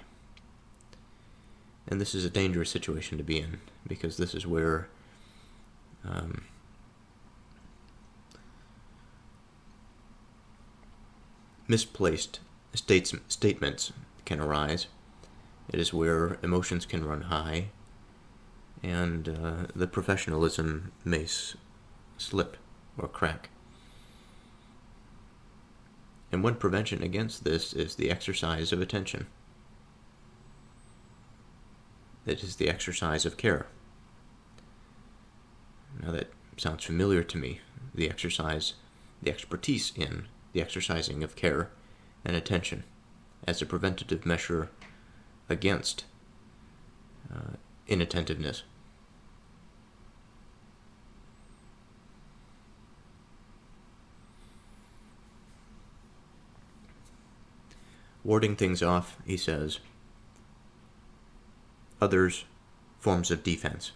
And this is a dangerous situation to be in, because this is where misplaced statements can arise. It is where emotions can run high, and the professionalism may slip or crack. And one prevention against this is the exercise of attention. It is the exercise of care. Now that sounds familiar to me, the expertise in the exercising of care and attention as a preventative measure against inattentiveness. Warding things off, he says. Others, forms of defense.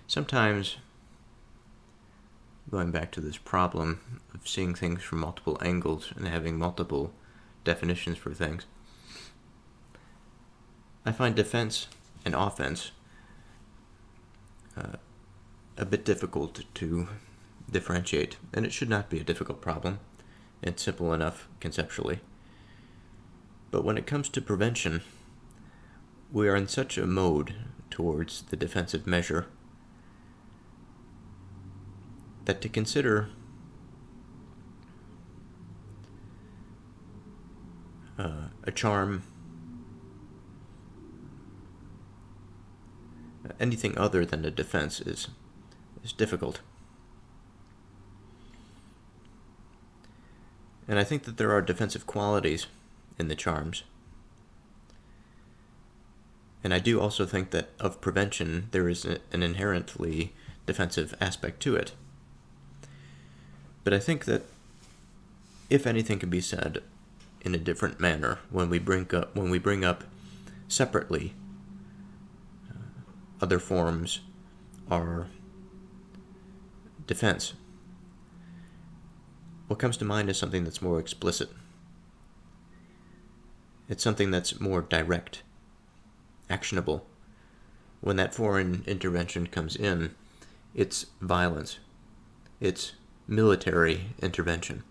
Sometimes, going back to this problem of seeing things from multiple angles and having multiple definitions for things, I find defense and offense a bit difficult to differentiate, and it should not be a difficult problem. It's simple enough conceptually. But when it comes to prevention, we are in such a mode towards the defensive measure that to consider a charm, anything other than a defense is difficult. And I think that there are defensive qualities in the charms. And I do also think that of prevention, there is an inherently defensive aspect to it. But I think that if anything can be said in a different manner when we bring up separately other forms are defense, what comes to mind is something that's more explicit. It's something that's more direct, actionable. When that foreign intervention comes in, it's violence. It's military intervention.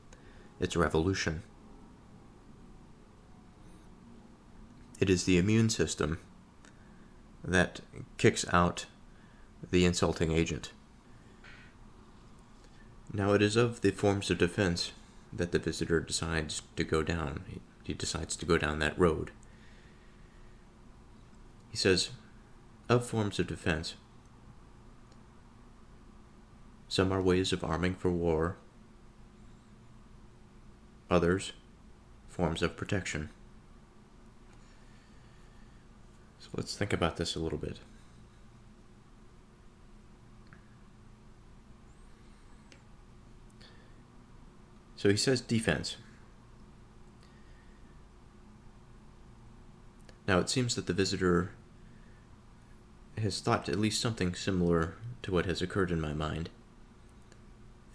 It's revolution. It is the immune system that kicks out the insulting agent. Now, it is of the forms of defense that the visitor decides to go down. He decides to go down that road. He says, of forms of defense, some are ways of arming for war, others, forms of protection. So let's think about this a little bit. So he says defense. Now it seems that the visitor has thought at least something similar to what has occurred in my mind,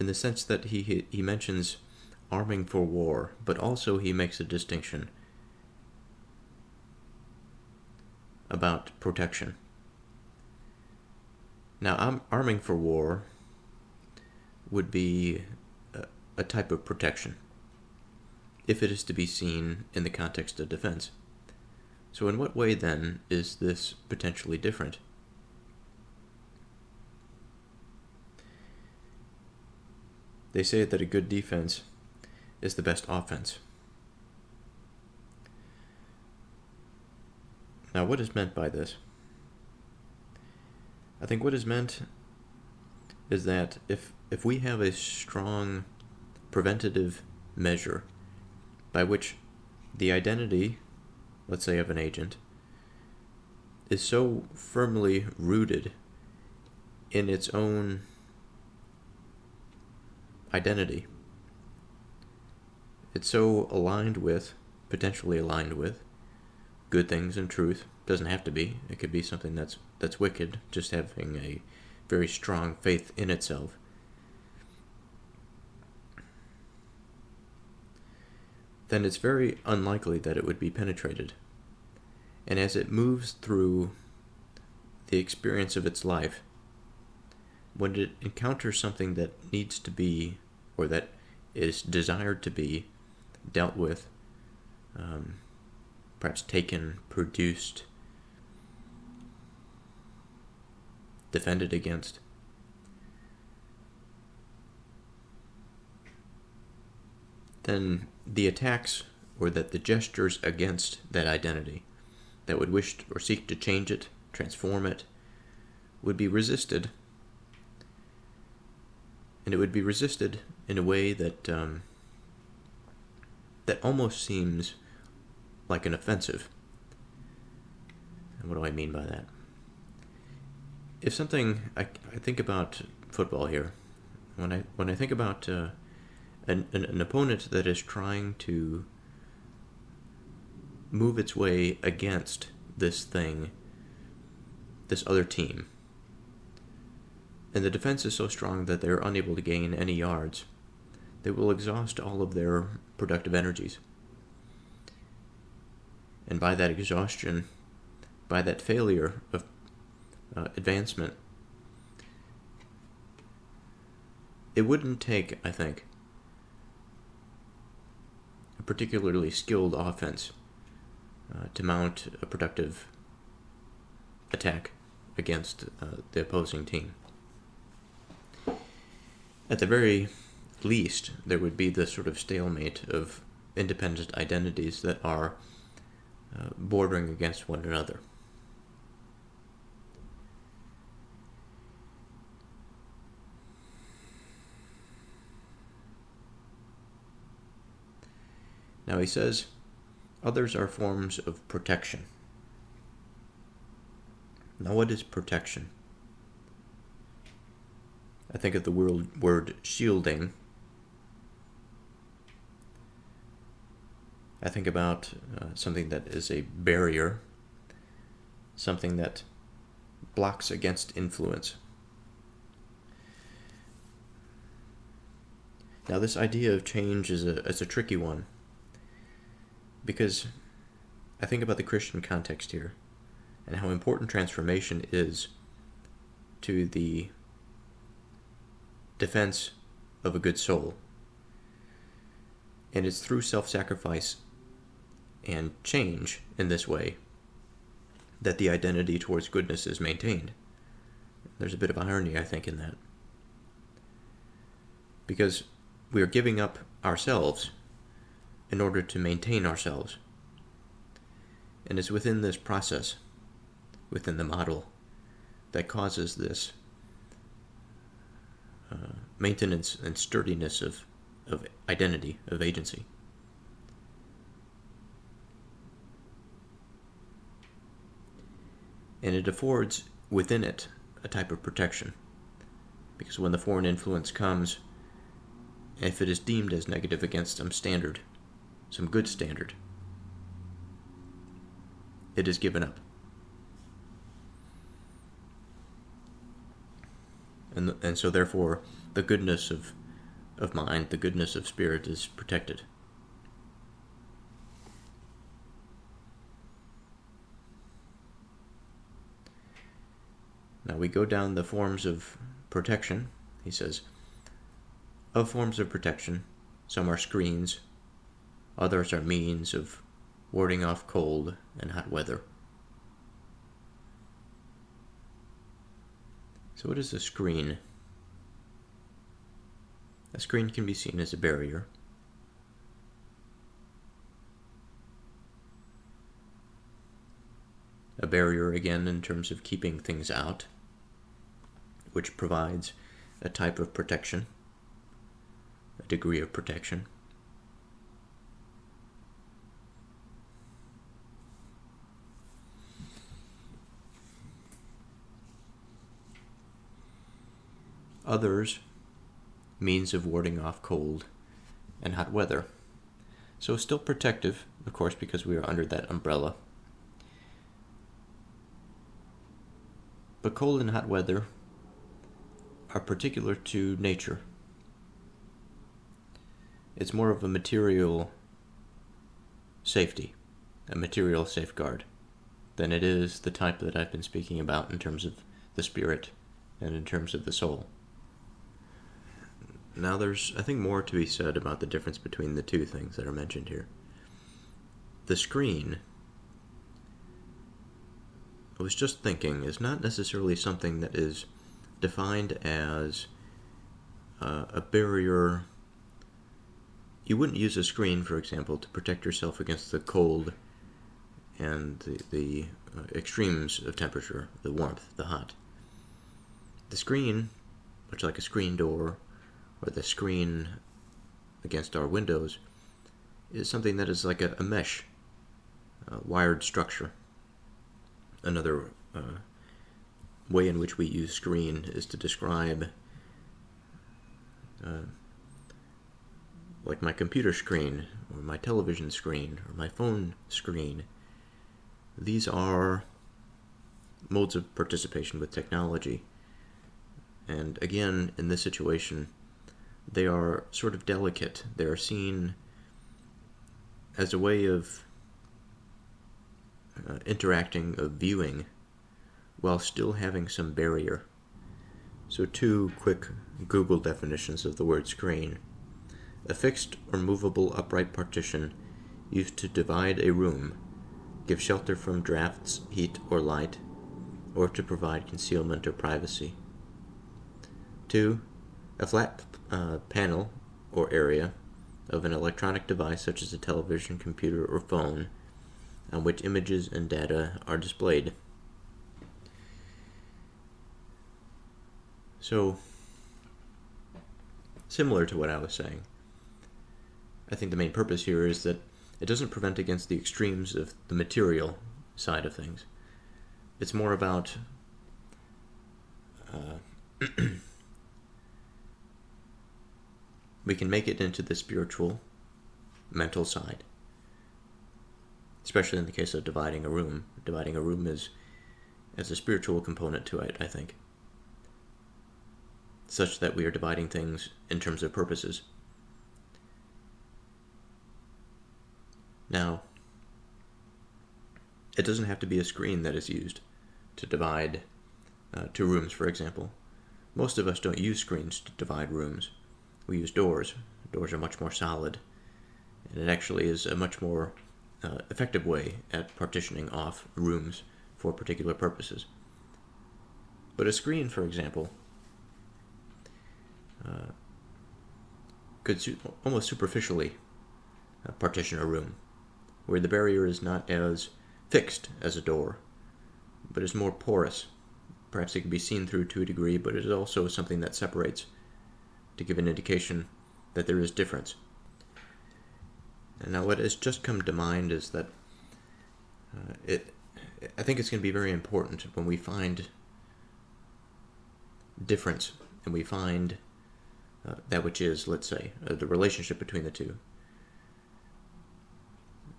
in the sense that he mentions arming for war, but also he makes a distinction about protection. Now, arming for war would be a type of protection, if it is to be seen in the context of defense. So in what way, then, is this potentially different? They say that a good defense is the best offense. Now, what is meant by this? I think what is meant is that if we have a strong preventative measure by which the identity, let's say, of an agent, is so firmly rooted in its own identity, it's so aligned with, potentially aligned with, good things and truth. Doesn't have to be. It could be something that's wicked, just having a very strong faith in itself. Then it's very unlikely that it would be penetrated. And as it moves through the experience of its life, when it encounters something that needs to be, or that is desired to be, dealt with, perhaps taken, produced, defended against, then the attacks, or that the gestures against that identity, that would wish or seek to change it, transform it, would be resisted. And it would be resisted in a way that that almost seems like an offensive. And what do I mean by that? If something, I think about football here. When I think about an opponent that is trying to move its way against this thing, this other team, and the defense is so strong that they're unable to gain any yards, they will exhaust all of their productive energies. And by that exhaustion, by that failure of advancement, it wouldn't take, I think, a particularly skilled offense to mount a productive attack against the opposing team. At the very least, there would be this sort of stalemate of independent identities that are bordering against one another. Now he says, others are forms of protection. Now what is protection? I think of the word shielding. I think about something that is a barrier, something that blocks against influence. Now this idea of change is a tricky one, because I think about the Christian context here and how important transformation is to the defense of a good soul. And it's through self-sacrifice and change in this way that the identity towards goodness is maintained. There's a bit of irony, I think, in that. Because we are giving up ourselves in order to maintain ourselves. And it's within this process, within the model, that causes this maintenance and sturdiness of identity, of agency. And it affords within it a type of protection. Because when the foreign influence comes, if it is deemed as negative against some standard, some good standard, it is given up. And so therefore, the goodness of mind, the goodness of spirit is protected. Now we go down the forms of protection. He says, of forms of protection, some are screens, others are means of warding off cold and hot weather. So what is a screen? A screen can be seen as a barrier. A barrier, again, in terms of keeping things out, which provides a type of protection, a degree of protection. Others, means of warding off cold and hot weather. So still protective, of course, because we are under that umbrella. But cold and hot weather are particular to nature. It's more of a material safety, a material safeguard, than it is the type that I've been speaking about in terms of the spirit and in terms of the soul. Now there's, I think, more to be said about the difference between the two things that are mentioned here. The screen, I was just thinking, is not necessarily something that is defined as a barrier. You wouldn't use a screen, for example, to protect yourself against the cold and the extremes of temperature, the warmth, the hot. The screen, much like a screen door or the screen against our windows, is something that is like a mesh, wired structure. Another way in which we use screen is to describe like my computer screen, or my television screen, or my phone screen. These are modes of participation with technology. And again, in this situation, they are sort of delicate. They are seen as a way of interacting, of viewing, while still having some barrier. So 2 quick Google definitions of the word screen. A fixed or movable upright partition used to divide a room, give shelter from drafts, heat, or light, or to provide concealment or privacy. 2. A flat panel or area of an electronic device such as a television, computer, or phone on which images and data are displayed. So, similar to what I was saying, I think the main purpose here is that It doesn't prevent against the extremes of the material side of things. It's more about we can make it into the spiritual, mental side, especially in the case of dividing a room. Dividing a room is a spiritual component to it, I think, such that we are dividing things in terms of purposes. Now, it doesn't have to be a screen that is used to divide two rooms, for example. Most of us don't use screens to divide rooms. We use doors. Doors are much more solid, and it actually is a much more effective way at partitioning off rooms for particular purposes. But a screen, for example, could almost superficially partition a room, where the barrier is not as fixed as a door, but is more porous. Perhaps it can be seen through to a degree, but it is also something that separates to give an indication that there is difference. And now what has just come to mind is that I think it's going to be very important when we find difference and we find that which is, let's say, the relationship between the two.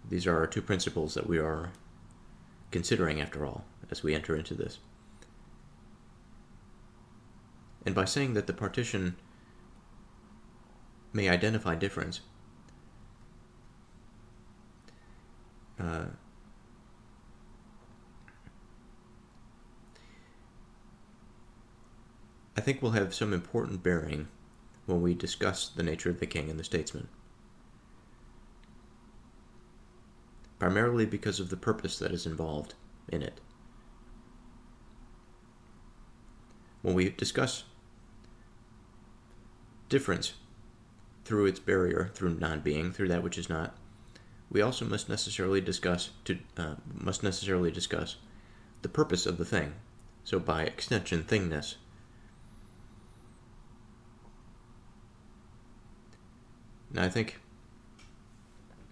These are our two principles that we are considering, after all, as we enter into this. And by saying that the partition may identify difference, I think will have some important bearing when we discuss the nature of the king and the statesman. Primarily because of the purpose that is involved in it. When we discuss difference through its barrier, through non-being, through that which is not, we also must necessarily discuss the purpose of the thing. So by extension, thingness. Now I think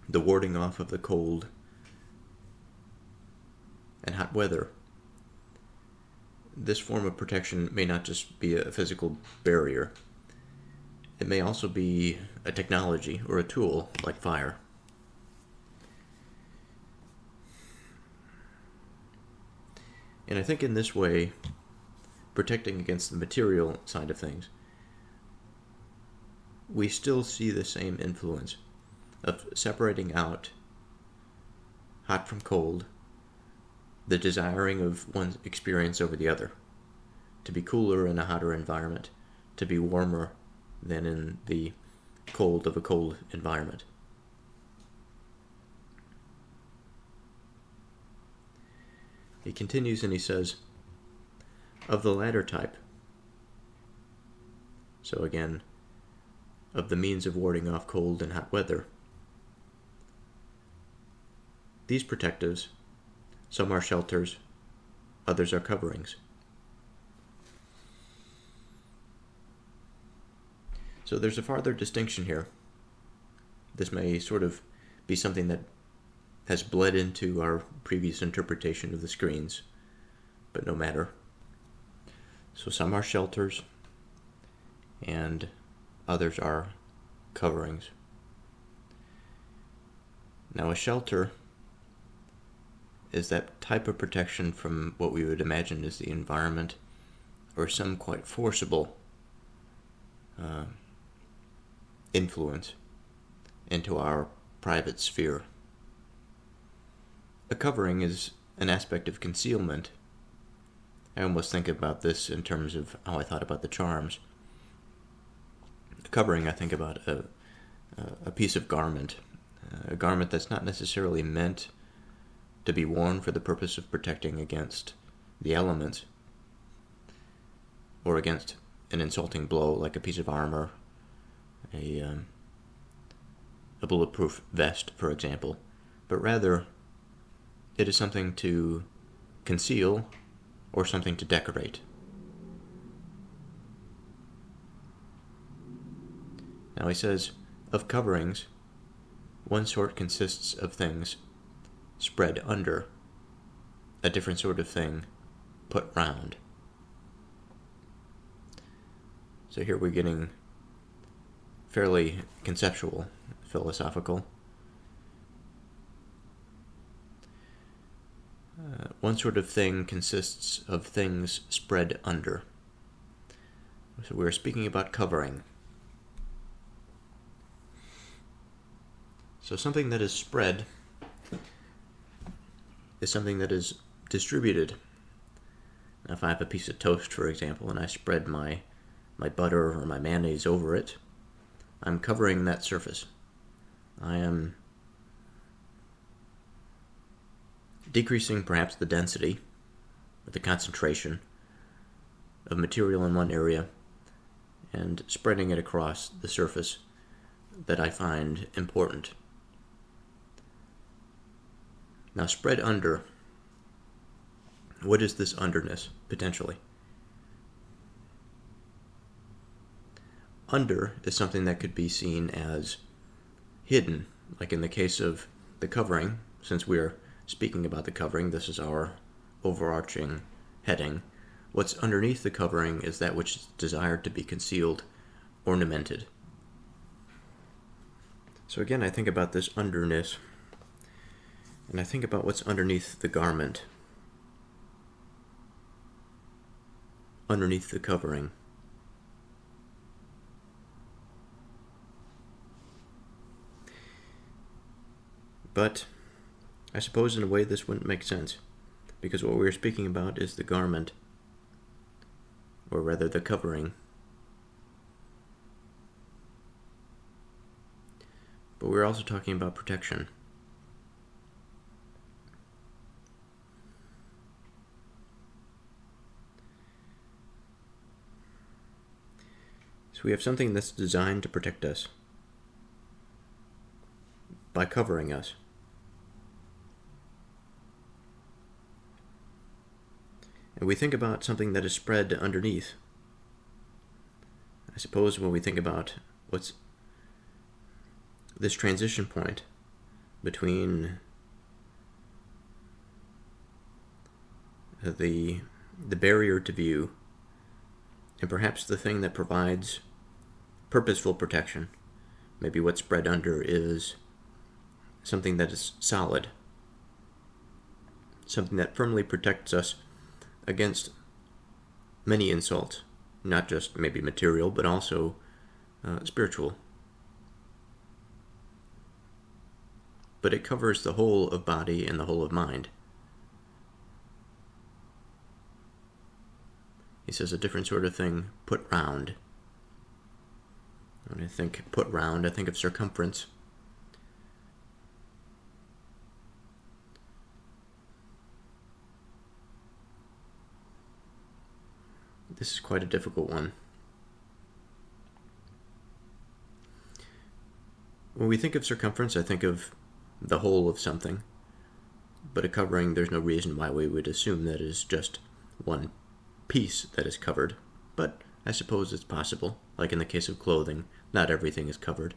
the warding off of the cold and hot weather, this form of protection may not just be a physical barrier. It may also be a technology or a tool like fire. And I think in this way, protecting against the material side of things, we still see the same influence of separating out hot from cold, the desiring of one's experience over the other, to be cooler in a hotter environment, to be warmer than in the cold of a cold environment. He continues and he says, of the latter type, so again, of the means of warding off cold and hot weather, these protectives, some are shelters, others are coverings. So there's a farther distinction here. This may sort of be something that has bled into our previous interpretation of the screens, but no matter. So some are shelters, and others are coverings. Now a shelter is that type of protection from what we would imagine is the environment, or some quite forcible influence into our private sphere. A covering is an aspect of concealment. I almost think about this in terms of how I thought about the charms. A covering, I think about a piece of garment, a garment that's not necessarily meant to be worn for the purpose of protecting against the elements or against an insulting blow, like a piece of armor, a bulletproof vest, for example, but rather it is something to conceal or something to decorate. Now he says, of coverings, one sort consists of things spread under, a different sort of thing put round. So here we're getting fairly conceptual, philosophical. One sort of thing consists of things spread under. So we're speaking about covering. So something that is spread is something that is distributed. Now, if I have a piece of toast, for example, and I spread my butter or my mayonnaise over it, I'm covering that surface. I am decreasing perhaps the density or the concentration of material in one area and spreading it across the surface that I find important. Now, spread under, what is this underness, potentially? Under is something that could be seen as hidden, like in the case of the covering. Since we're speaking about the covering, this is our overarching heading. What's underneath the covering is that which is desired to be concealed, ornamented. So again, I think about this underness, and I think about what's underneath the garment, underneath the covering. But I suppose in a way this wouldn't make sense, because what we're speaking about is the garment, or rather the covering. But we're also talking about protection. So we have something that's designed to protect us by covering us. And we think about something that is spread underneath. I suppose when we think about what's this transition point between the barrier to view and perhaps the thing that provides purposeful protection, maybe what's spread under is something that is solid, something that firmly protects us against many insults, not just maybe material, but also spiritual. But it covers the whole of body and the whole of mind. He says a different sort of thing put round. When I think put round, I think of circumference. This is quite a difficult one. When we think of circumference, I think of the whole of something. But a covering, there's no reason why we would assume that is just one piece that is covered. But I suppose it's possible. Like in the case of clothing, not everything is covered.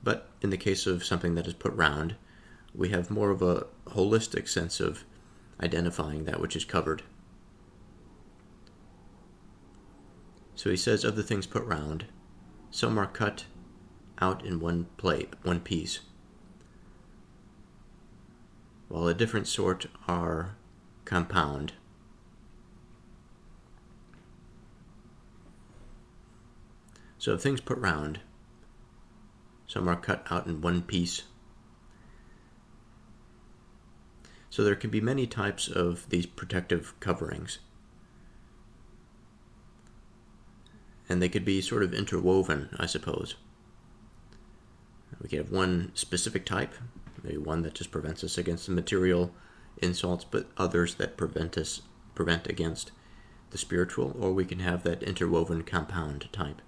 But in the case of something that is put round, we have more of a holistic sense of identifying that which is covered. So he says, of the things put round, some are cut out in one piece, while a different sort are compound. So of things put round, some are cut out in one piece. So there can be many types of these protective coverings. And they could be sort of interwoven, I suppose. We could have one specific type, maybe one that just prevents us against the material insults, but others that prevent against the spiritual, or we can have that interwoven compound type.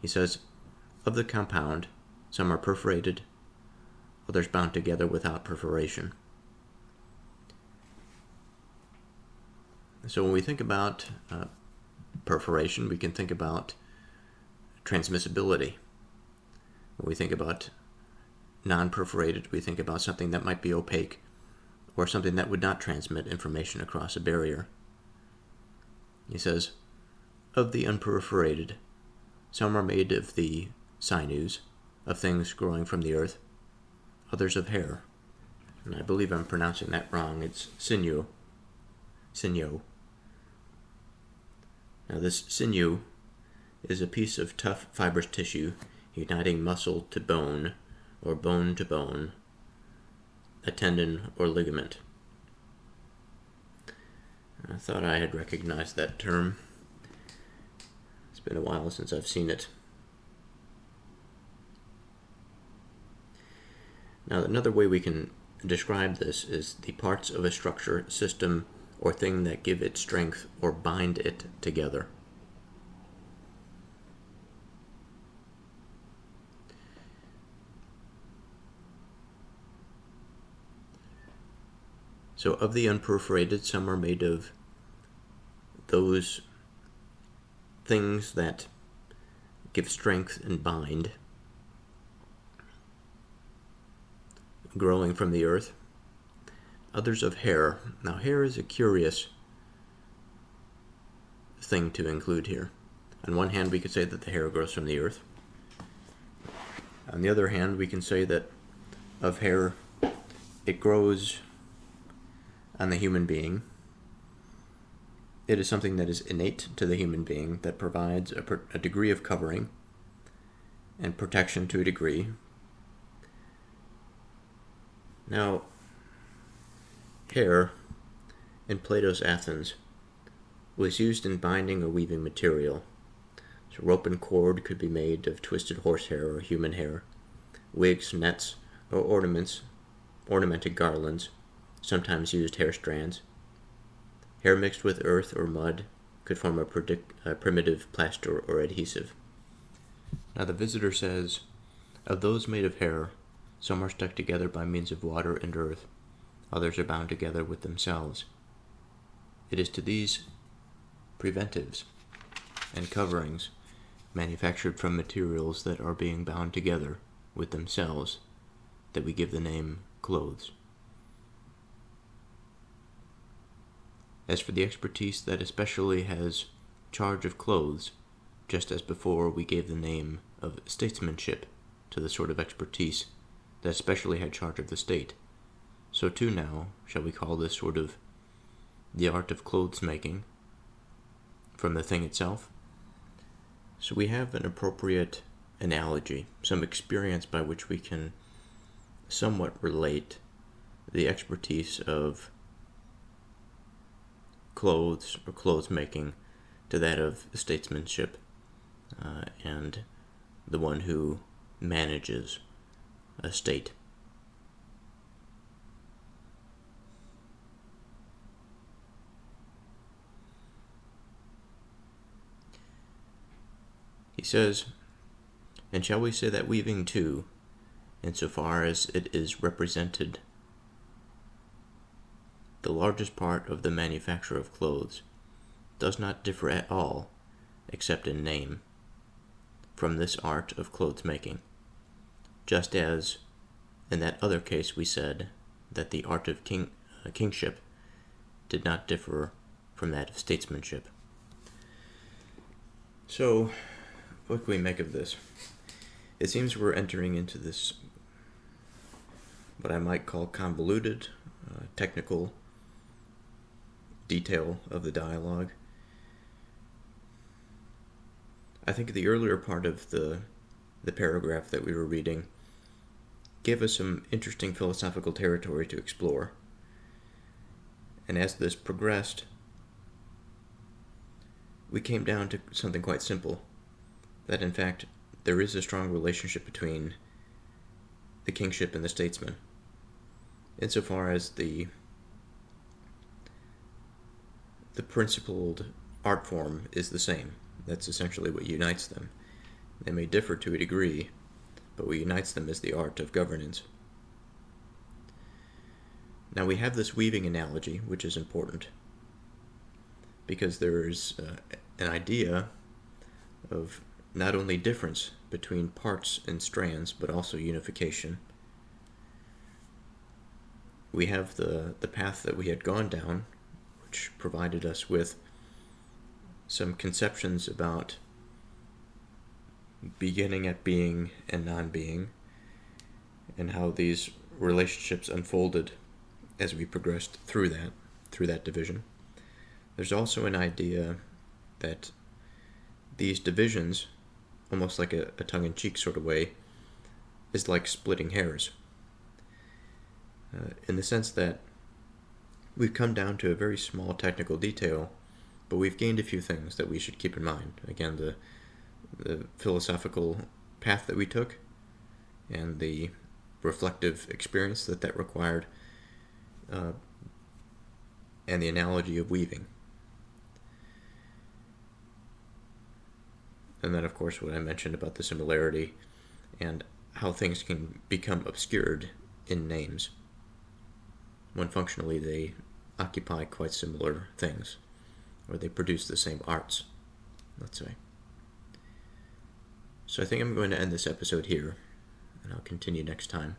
He says, of the compound, some are perforated, others bound together without perforation. So when we think about perforation, we can think about transmissibility. When we think about non-perforated, we think about something that might be opaque, or something that would not transmit information across a barrier. He says, of the unperforated, some are made of the sinews, of things growing from the earth, others of hair. And I believe I'm pronouncing that wrong. It's sinew. Sinew. Now this sinew is a piece of tough fibrous tissue uniting muscle to bone, or bone to bone, a tendon or ligament. I thought I had recognized that term. It's been a while since I've seen it. Now, another way we can describe this is the parts of a structure, system, or thing that give it strength or bind it together. So of the unperforated, some are made of those things that give strength and bind, growing from the earth. Others of hair. Now hair is a curious thing to include here. On one hand, we could say that the hair grows from the earth. On the other hand, we can say that of hair, it grows on the human being. It is something that is innate to the human being, that provides a degree of covering and protection to a degree. Now, hair in Plato's Athens was used in binding or weaving material. So rope and cord could be made of twisted horsehair or human hair. Wigs, nets, or ornamented garlands, sometimes used hair strands. Hair mixed with earth or mud could form a primitive plaster or adhesive. Now the visitor says, of those made of hair, some are stuck together by means of water and earth, others are bound together with themselves. It is to these preventives and coverings manufactured from materials that are being bound together with themselves that we give the name clothes. As for the expertise that especially has charge of clothes, just as before we gave the name of statesmanship to the sort of expertise that especially had charge of the state, so too now shall we call this sort of the art of clothes making from the thing itself. So we have an appropriate analogy, some experience by which we can somewhat relate the expertise of clothes or clothes making to that of statesmanship and the one who manages a state. He says, and shall we say that weaving too, insofar as it is represented the largest part of the manufacture of clothes, does not differ at all, except in name, from this art of clothes making, just as in that other case we said that the art of kingship did not differ from that of statesmanship. So, what can we make of this? It seems we're entering into this, what I might call convoluted, technical detail of the dialogue. I think the earlier part of the paragraph that we were reading gave us some interesting philosophical territory to explore. And as this progressed, we came down to something quite simple, that in fact there is a strong relationship between the kingship and the statesman, insofar as the principled art form is the same. That's essentially what unites them. They may differ to a degree, but what unites them is the art of governance. Now we have this weaving analogy, which is important, because there is an idea of not only difference between parts and strands, but also unification. We have the path that we had gone down, which provided us with some conceptions about beginning at being and non-being, and how these relationships unfolded as we progressed through that division. There's also an idea that these divisions, almost like a tongue-in-cheek sort of way, is like splitting hairs. In the sense that we've come down to a very small technical detail, but we've gained a few things that we should keep in mind. Again, the philosophical path that we took, and the reflective experience that required, and the analogy of weaving. And then, of course, what I mentioned about the similarity and how things can become obscured in names, when functionally they occupy quite similar things, or they produce the same arts, let's say. So I think I'm going to end this episode here, and I'll continue next time.